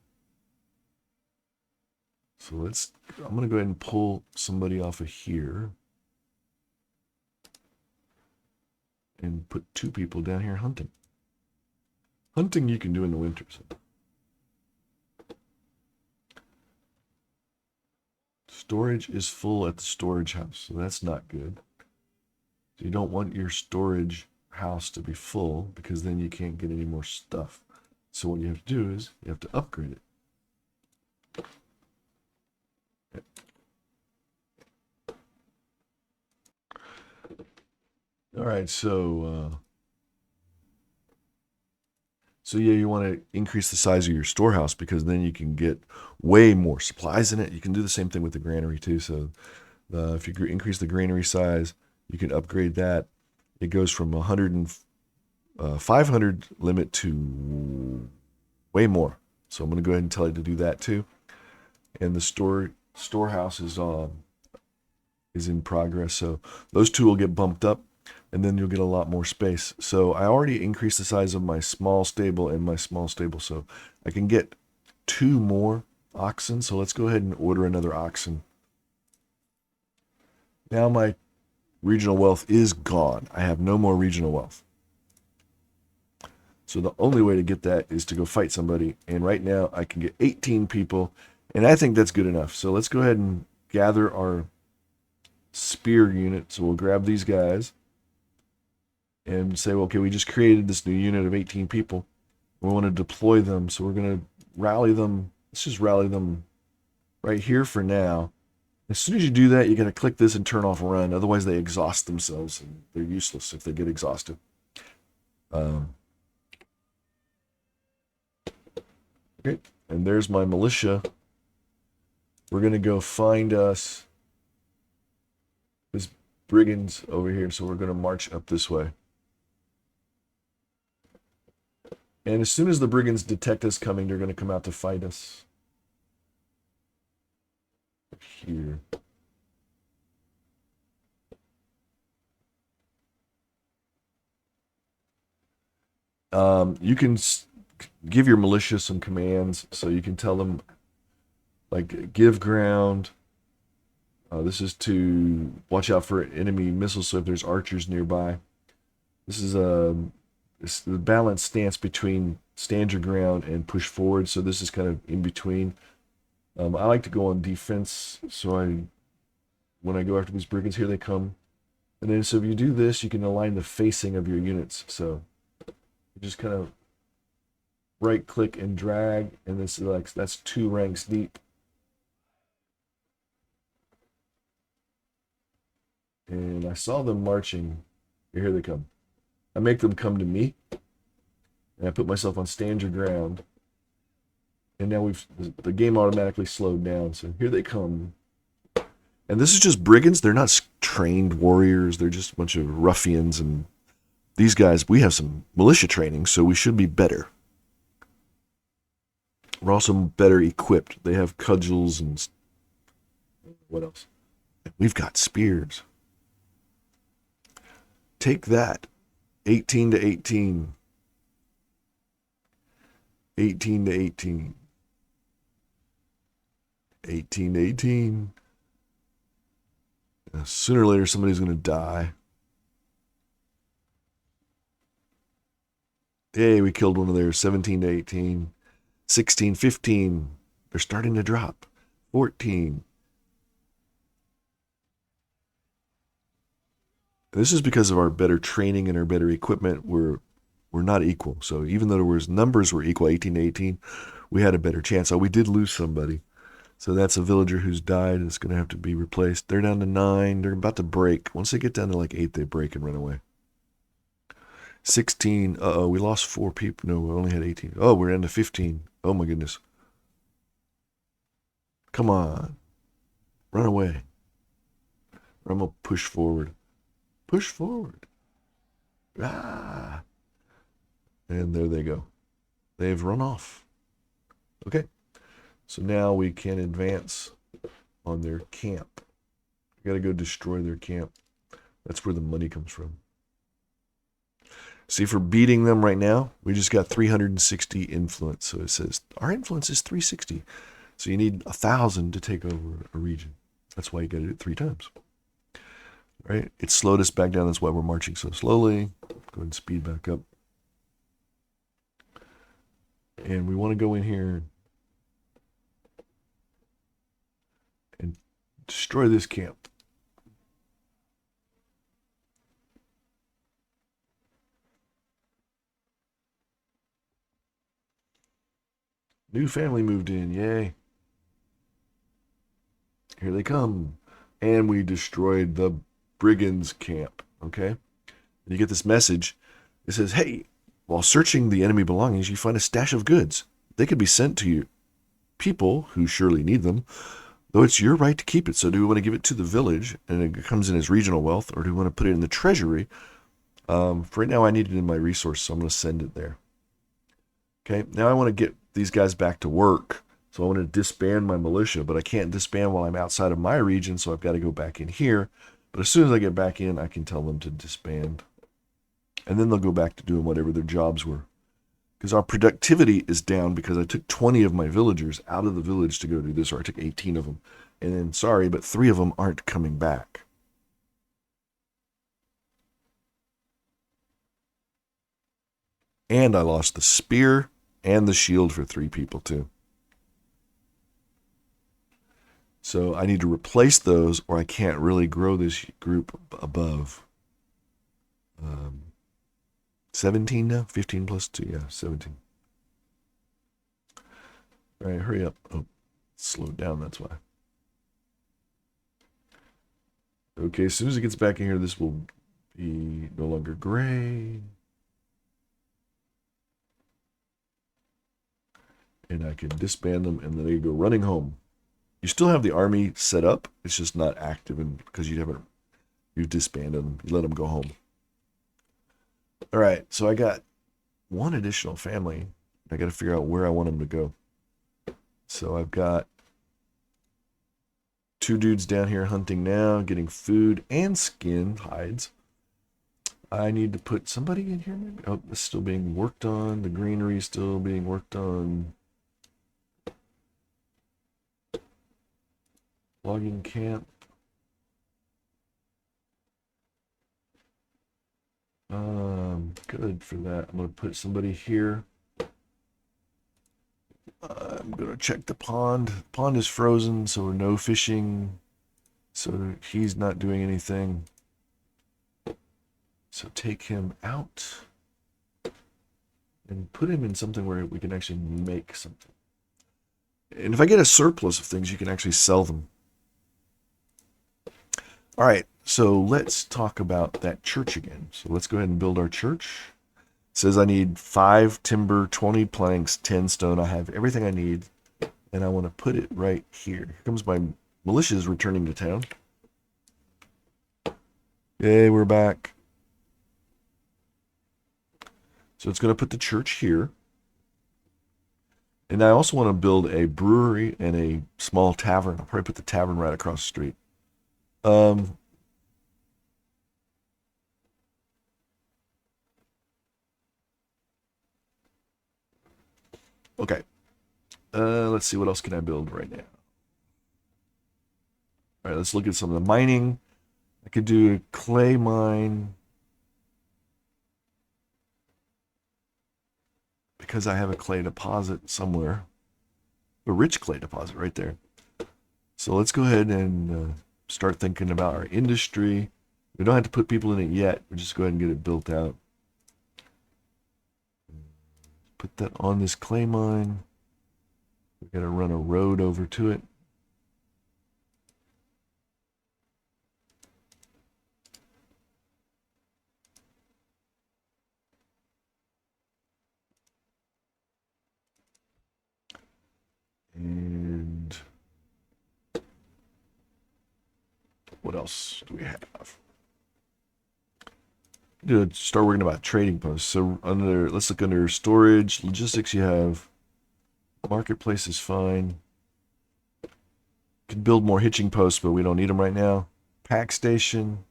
So I'm going to go ahead and pull somebody off of here. And put 2 people down here hunting. Hunting you can do in the winter. So. Storage is full at the storage house, so that's not good. So you don't want your storage house to be full because then you can't get any more stuff. So what you have to do is you have to upgrade it. All right, so yeah, you want to increase the size of your storehouse because then you can get way more supplies in it. You can do the same thing with the granary too. So if you increase the granary size, you can upgrade that. It goes from 500 limit to way more. So I'm going to go ahead and tell you to do that too. And the storehouse is in progress. So those 2 will get bumped up. And then you'll get a lot more space. So I already increased the size of my small stable and my small stable. So I can get 2 more oxen. So let's go ahead and order another oxen. Now my regional wealth is gone. I have no more regional wealth. So the only way to get that is to go fight somebody. And right now I can get 18 people. And I think that's good enough. So let's go ahead and gather our spear unit. So we'll grab these guys. And say, well, okay, we just created this new unit of 18 people. We want to deploy them, so we're going to rally them. Let's just rally them right here for now. As soon as you do that, you got to click this and turn off run. Otherwise, they exhaust themselves, and they're useless if they get exhausted. Okay, and there's my militia. We're going to go find us this brigands over here, so we're going to march up this way. And as soon as the brigands detect us coming, they're going to come out to fight us. Here. You can give your militia some commands. So you can tell them, like, give ground. This is to watch out for enemy missiles, so if there's archers nearby. This is it's the balanced stance between stand your ground and push forward, so this is kind of in between. I like to go on defense, so when I go after these brigands, here they come. And then so if you do this, you can align the facing of your units. So you just kind of right click and drag, and this is like, that's 2 ranks deep. And I saw them marching. Here they come. I make them come to me, and I put myself on stand your ground. And now the game automatically slowed down. So here they come. And this is just brigands. They're not trained warriors. They're just a bunch of ruffians. And these guys, we have some militia training, so we should be better. We're also better equipped. They have cudgels and what else? We've got spears. Take that. 18 to 18. 18 to 18. 18 to 18. Sooner or later, somebody's going to die. Hey, we killed one of theirs. 17 to 18. 16, 15. They're starting to drop. 14. This is because of our better training and our better equipment. We're not equal. So even though there was numbers were equal, 18 to 18, we had a better chance. Oh, we did lose somebody. So that's a villager who's died. It's going to have to be replaced. They're down to 9. They're about to break. Once they get down to like 8, they break and run away. 16. Uh-oh, we lost 4 people. No, we only had 18. Oh, we're down to 15. Oh, my goodness. Come on. Run away. I'm going to push forward. Push forward. Ah. And there they go. They've run off. Okay. So now we can advance on their camp. We got to go destroy their camp. That's where the money comes from. See, for beating them right now, we just got 360 influence. So it says our influence is 360. So you need 1,000 to take over a region. That's why you got to do it 3 times. Right? It slowed us back down. That's why we're marching so slowly. Go ahead and speed back up. And we want to go in here and destroy this camp. New family moved in. Yay. Here they come. And we destroyed the brigands camp. Okay. And you get this message. It says, hey, while searching the enemy belongings, you find a stash of goods. They could be sent to you people who surely need them, though it's your right to keep it. So do we want to give it to the village and it comes in as regional wealth, or do we want to put it in the treasury? For right now, I need it in my resource, so I'm going to send it there. Okay, now I want to get these guys back to work. So I want to disband my militia, but I can't disband while I'm outside of my region, so I've got to go back in here. But as soon as I get back in, I can tell them to disband. And then they'll go back to doing whatever their jobs were. Because our productivity is down because I took 20 of my villagers out of the village to go do this, or I took 18 of them. And then, sorry, but 3 of them aren't coming back. And I lost the spear and the shield for 3 people, too. So I need to replace those, or I can't really grow this group above 17 now? 15 plus 2? Yeah, 17. All right, hurry up. Oh, slowed down, that's why. Okay, as soon as it gets back in here, this will be no longer gray. And I can disband them, and then they go running home. You still have the army set up. It's just not active, and because you've disbanded them. You let them go home. All right, so I got 1 additional family. I got to figure out where I want them to go. So I've got 2 dudes down here hunting now, getting food and skin, hides. I need to put somebody in here, maybe. Oh, it's still being worked on. The greenery is still being worked on. Logging camp. Good for that. I'm going to put somebody here. I'm going to check the pond. The pond is frozen, so no fishing. So he's not doing anything. So take him out and put him in something where we can actually make something. And if I get a surplus of things, you can actually sell them. All right, so let's talk about that church again. So let's go ahead and build our church. It says I need 5 timber, 20 planks, 10 stone. I have everything I need, and I want to put it right here. Here comes my militias returning to town. Yay, we're back. So it's going to put the church here. And I also want to build a brewery and a small tavern. I'll probably put the tavern right across the street. Okay. Let's see, what else can I build right now? All right, let's look at some of the mining. I could do a clay mine. Because I have a clay deposit somewhere. A rich clay deposit right there. So let's go ahead and start thinking about our industry. We don't have to put people in it yet. We'll just go ahead and get it built out. Put that on this clay mine. We got to run a road over to it. And What else do we have? Start working about trading posts. So let's look under storage, logistics. You have marketplace is fine. Could build more hitching posts, but we don't need them right now. Pack station.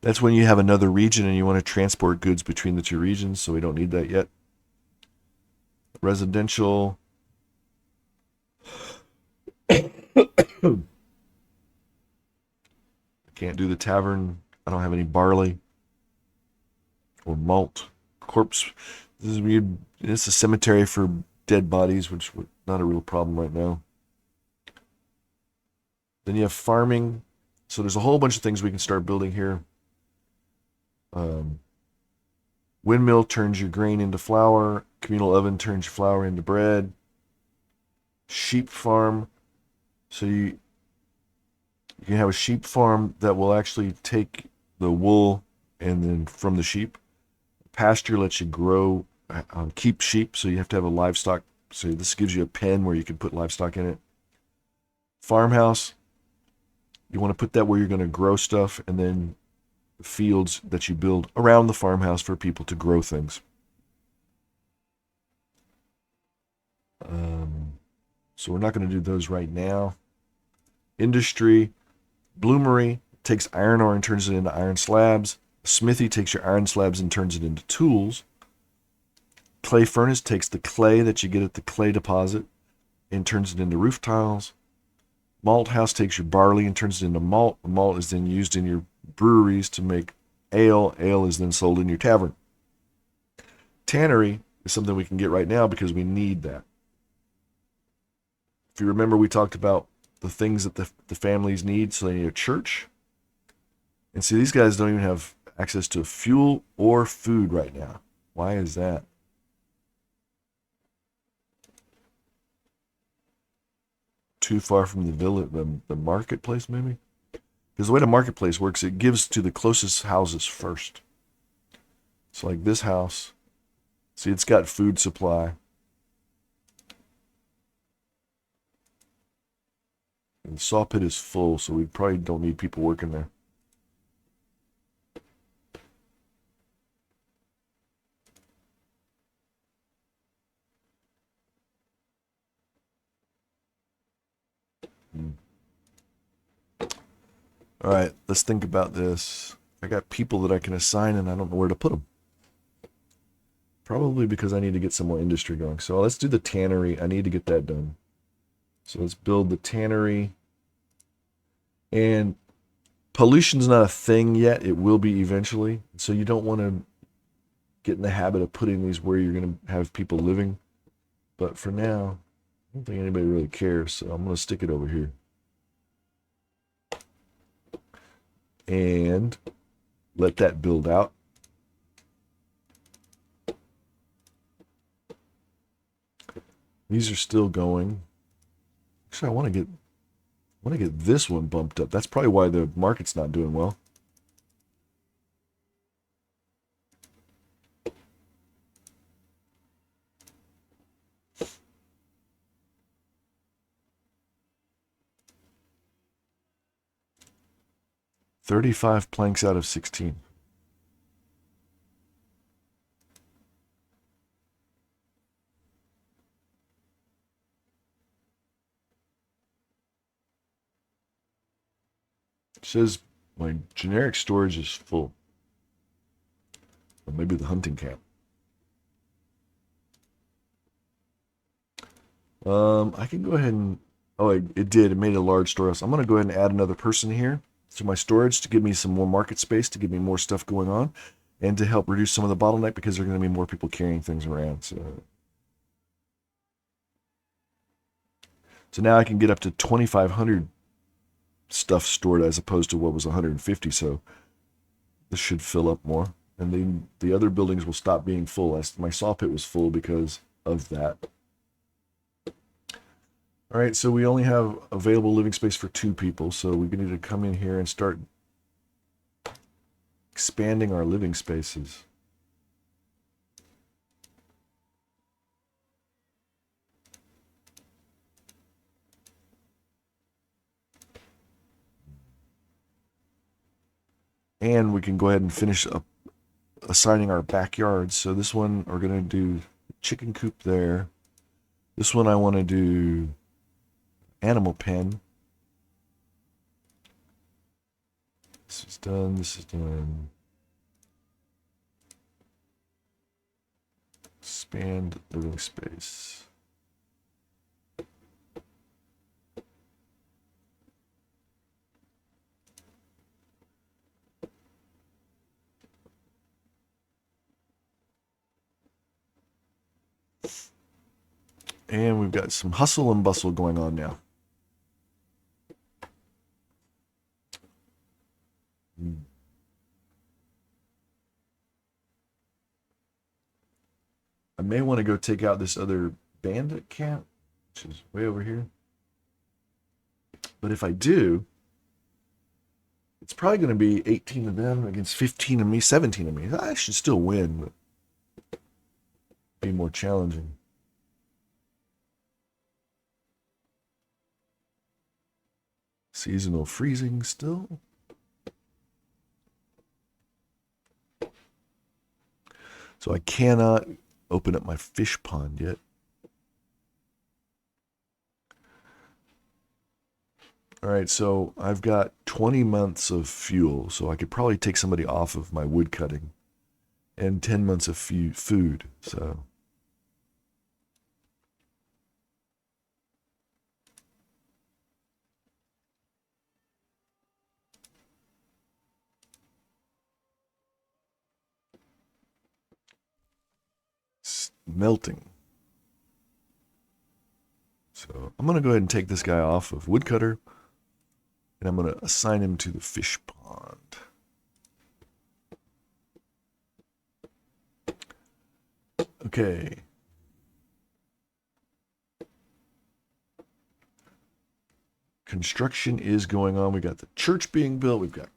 That's when you have another region and you want to transport goods between the two regions, so we don't need that yet. Residential. Can't do the tavern. I don't have any barley or malt. Corpse. This is weird. It's a cemetery for dead bodies, which is not a real problem right now. Then you have farming. So there's a whole bunch of things we can start building here. Windmill turns your grain into flour. Communal oven turns your flour into bread. Sheep farm. So you can have a sheep farm that will actually take the wool and then from the sheep. Pasture lets you grow, keep sheep, so you have to have a livestock. So this gives you a pen where you can put livestock in it. Farmhouse, you want to put that where you're going to grow stuff, and then fields that you build around the farmhouse for people to grow things. So we're not going to do those right now. Industry, bloomery takes iron ore and turns it into iron slabs. Smithy takes your iron slabs and turns it into tools. Clay furnace takes the clay that you get at the clay deposit and turns it into roof tiles. Malt house takes your barley and turns it into malt. Malt is then used in your breweries to make ale. Ale is then sold in your tavern. Tannery is something we can get right now because we need that. If you remember, we talked about the things that the families need. So they need a church. And see, these guys don't even have access to fuel or food right now. Why is that? Too far from the village, the marketplace, maybe? Because the way the marketplace works, it gives to the closest houses first. So like this house, see, it's got food supply. And the saw pit is full, so we probably don't need people working there. All right, let's think about this. I got people that I can assign, and I don't know where to put them. Probably because I need to get some more industry going. So let's do the tannery. I need to get that done. So let's build the tannery. And pollution's not a thing yet. It will be eventually. So you don't want to get in the habit of putting these where you're going to have people living. But for now, I don't think anybody really cares. So I'm going to stick it over here. And let that build out. These are still going. Actually, I want to get this one bumped up. That's probably why the market's not doing well. $35 planks out of 16. It says my generic storage is full. Or maybe the hunting camp. I can go ahead and... Oh, it did. It made a large storehouse. I'm going to go ahead and add another person here to my storage to give me some more market space, to give me more stuff going on, and to help reduce some of the bottleneck because there are going to be more people carrying things around. So now I can get up to 2,500 stuff stored as opposed to what was 150. So this should fill up more. And then the other buildings will stop being full. My saw pit was full because of that. All right, so we only have available living space for 2 people. So we need to come in here and start expanding our living spaces. And we can go ahead and finish up assigning our backyards. So this one, we're going to do chicken coop there. This one I want to do animal pen. This is done. This is done. Expand living space. And we've got some hustle and bustle going on now. I may want to go take out this other bandit camp, which is way over here. But if I do, it's probably going to be 18 of them against 15 of me, 17 of me. I should still win, but be more challenging. Seasonal freezing still. So I cannot open up my fish pond yet. All right, so I've got 20 months of fuel, so I could probably take somebody off of my wood cutting, and 10 months of food, so. Melting. So I'm going to go ahead and take this guy off of woodcutter, and I'm going to assign him to the fish pond. Okay. Construction is going on. We got the church being built. We've got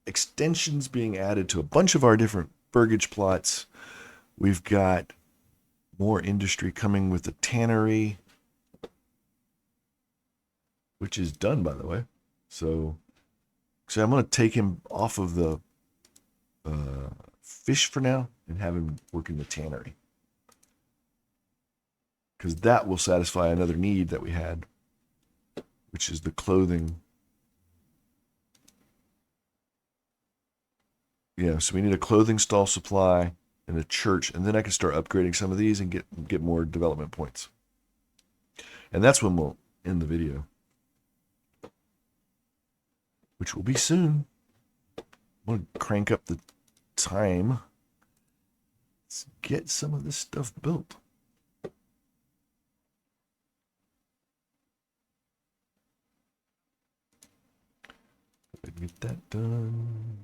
extensions being added to a bunch of our different burgage plots. We've got more industry coming with the tannery, which is done, by the way. So I'm going to take him off of the fish for now and have him work in the tannery, because that will satisfy another need that we had, which is the clothing. Yeah, so we need a clothing stall supply and a church, and then I can start upgrading some of these and get more development points. And that's when we'll end the video, which will be soon. I'm going to crank up the time. Let's get some of this stuff built. Get that done.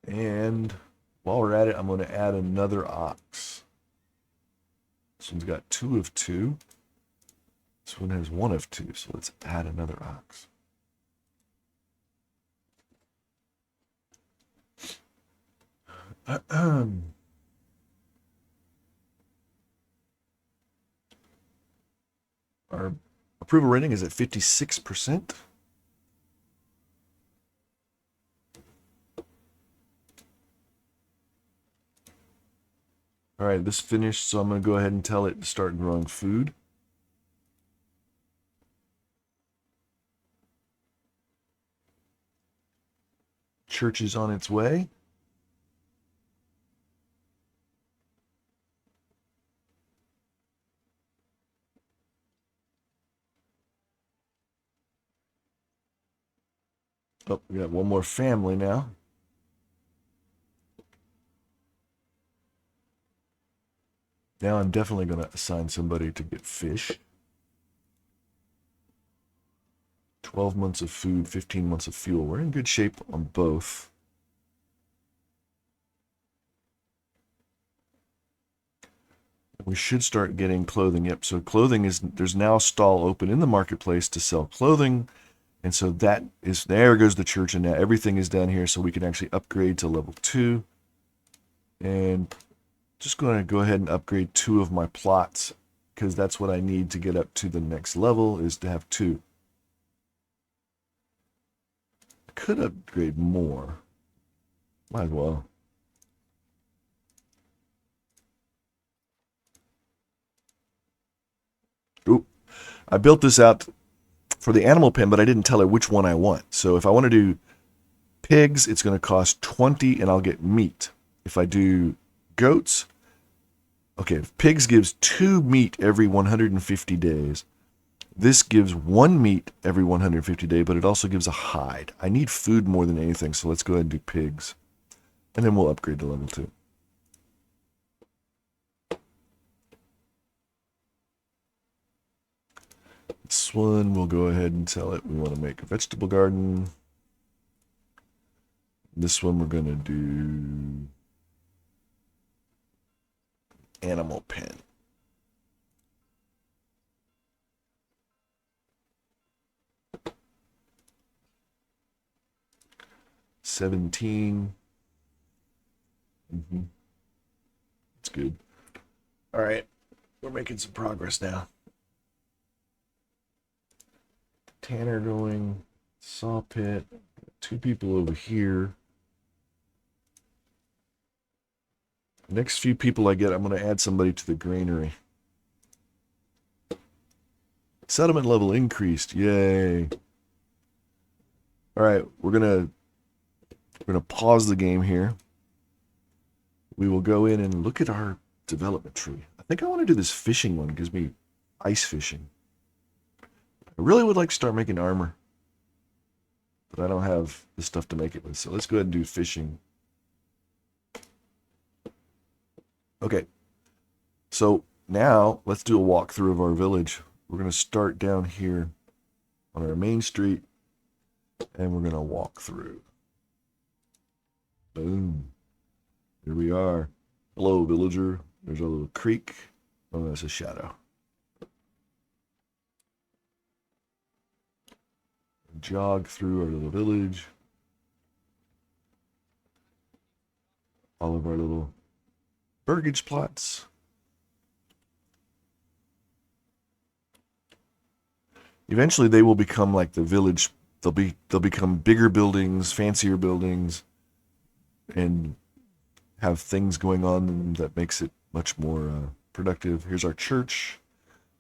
And while we're at it, I'm going to add another ox. This one's got 2 of 2. This one has 1 of 2, so let's add another ox. Our approval rating is at 56%. All right, this finished, so I'm going to go ahead and tell it to start growing food. Church is on its way. Oh, we got one more family now. Now I'm definitely going to assign somebody to get fish. 12 months of food, 15 months of fuel. We're in good shape on both. We should start getting clothing. Yep, so clothing is, there's now a stall open in the marketplace to sell clothing. And so that is, there goes the church, and now everything is down here, so we can actually upgrade to level 2. And just going to go ahead and upgrade 2 of my plots, because that's what I need to get up to the next level, is to have 2. I could upgrade more. Might as well. Oop. I built this out for the animal pen, but I didn't tell her which one I want. So if I want to do pigs, it's going to cost 20 and I'll get meat. If I do goats, okay, pigs gives 2 meat every 150 days. This gives 1 meat every 150 days, but it also gives a hide. I need food more than anything, so let's go ahead and do pigs. And then we'll upgrade to level 2. This one, we'll go ahead and tell it we want to make a vegetable garden. This one we're going to do animal pen. $17. That's good. All right, we're making some progress now. Tanner going, saw pit, 2 people over here. Next few people I get, I'm going to add somebody to the granary. Settlement level increased. Yay. All right, we're going to pause the game here. We will go in and look at our development tree. I think I want to do this fishing one. It gives me ice fishing. I really would like to start making armor, but I don't have the stuff to make it with. So let's go ahead and do fishing. Okay, so now let's do a walkthrough of our village. We're going to start down here on our main street, and we're going to walk through. Boom. Here we are. Hello, villager. There's a little creek. Oh, that's a shadow. Jog through our little village. All of our little burgage plots. Eventually they will become like the village. They'll become bigger buildings, fancier buildings, and have things going on that makes it much more productive. Here's our church.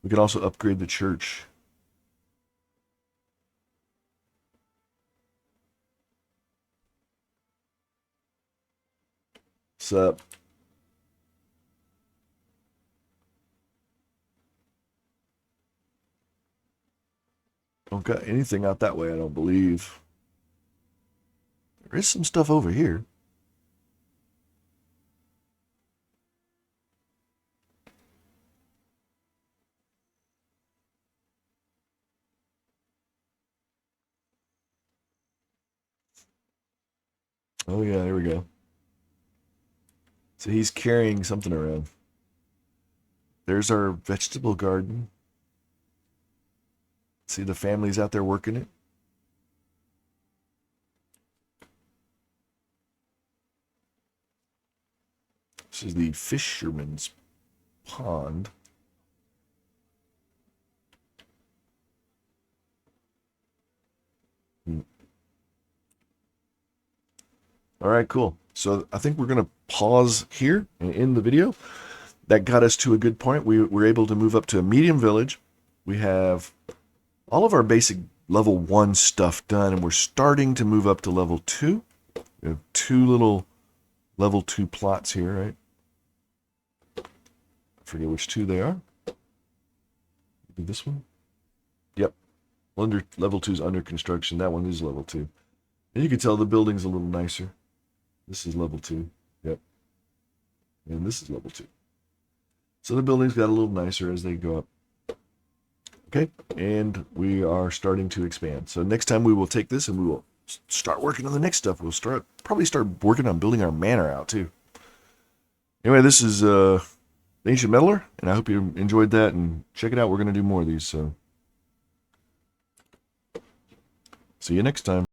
We can also upgrade the church. Sup? Don't got anything out that way, I don't believe. There is some stuff over here. Oh yeah, there we go. So he's carrying something around. There's our vegetable garden. See the families out there working it. This is the fisherman's pond. All right, cool. So I think we're going to pause here and end the video. That got us to a good point. We were able to move up to a medium village. We have all of our basic level 1 stuff done, and we're starting to move up to level 2. We have 2 little level 2 plots here, right? I forget which 2 they are. Maybe this one? Yep. Level 2 is under construction. That one is level 2. And you can tell the building's a little nicer. This is level 2. Yep. And this is level 2. So the buildings got a little nicer as they go up. Okay, and we are starting to expand. So next time we will take this and we will start working on the next stuff. We'll probably start working on building our manor out too. Anyway, this is the Ancient Meddler, and I hope you enjoyed that, and check it out. We're going to do more of these, so see you next time.